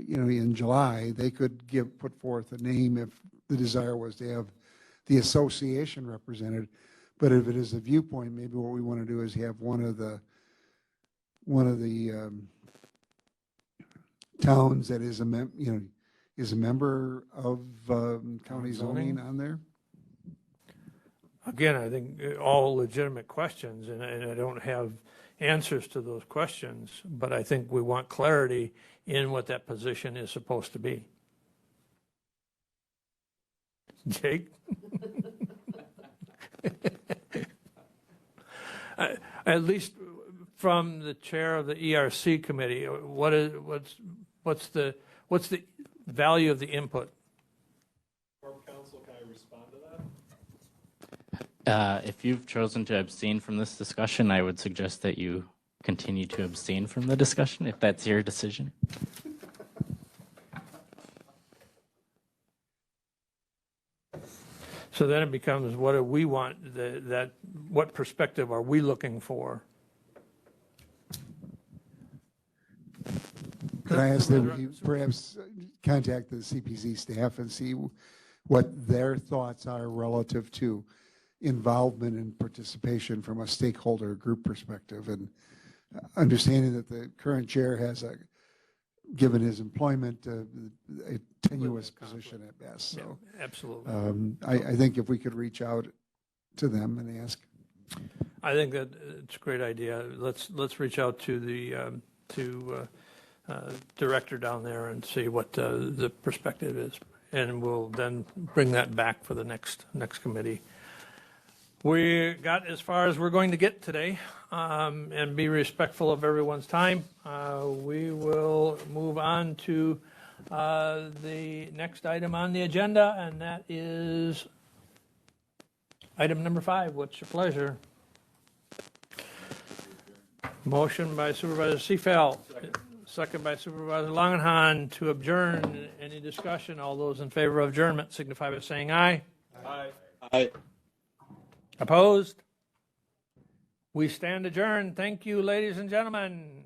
In July, they could put forth a name if the desire was to have the association represented. But if it is a viewpoint, maybe what we want to do is have one of the towns that is is a member of county zoning on there? Again, I think all legitimate questions, and I don't have answers to those questions, but I think we want clarity in what that position is supposed to be. Jake? At least from the chair of the ERC committee, what's the value of the input? Council, can I respond to that? If you've chosen to abstain from this discussion, I would suggest that you continue to abstain from the discussion, if that's your decision. So then it becomes, what do we want, what perspective are we looking for? Could I ask that we perhaps contact the CPC staff and see what their thoughts are relative to involvement and participation from a stakeholder group perspective, and understanding that the current chair has given his employment, a tenuous position at best. So Absolutely. I think if we could reach out to them and ask. I think that it's a great idea. Let's reach out to the director down there and see what the perspective is, and we'll then bring that back for the next committee. We got as far as we're going to get today, and be respectful of everyone's time. We will move on to the next item on the agenda, and that is item number 5. What's your pleasure? Motion by Supervisor Seefeld, second by Supervisor Langenhan to adjourn. Any discussion? All those in favor of adjournment signify by saying aye. Aye. Opposed? We stand adjourned. Thank you, ladies and gentlemen.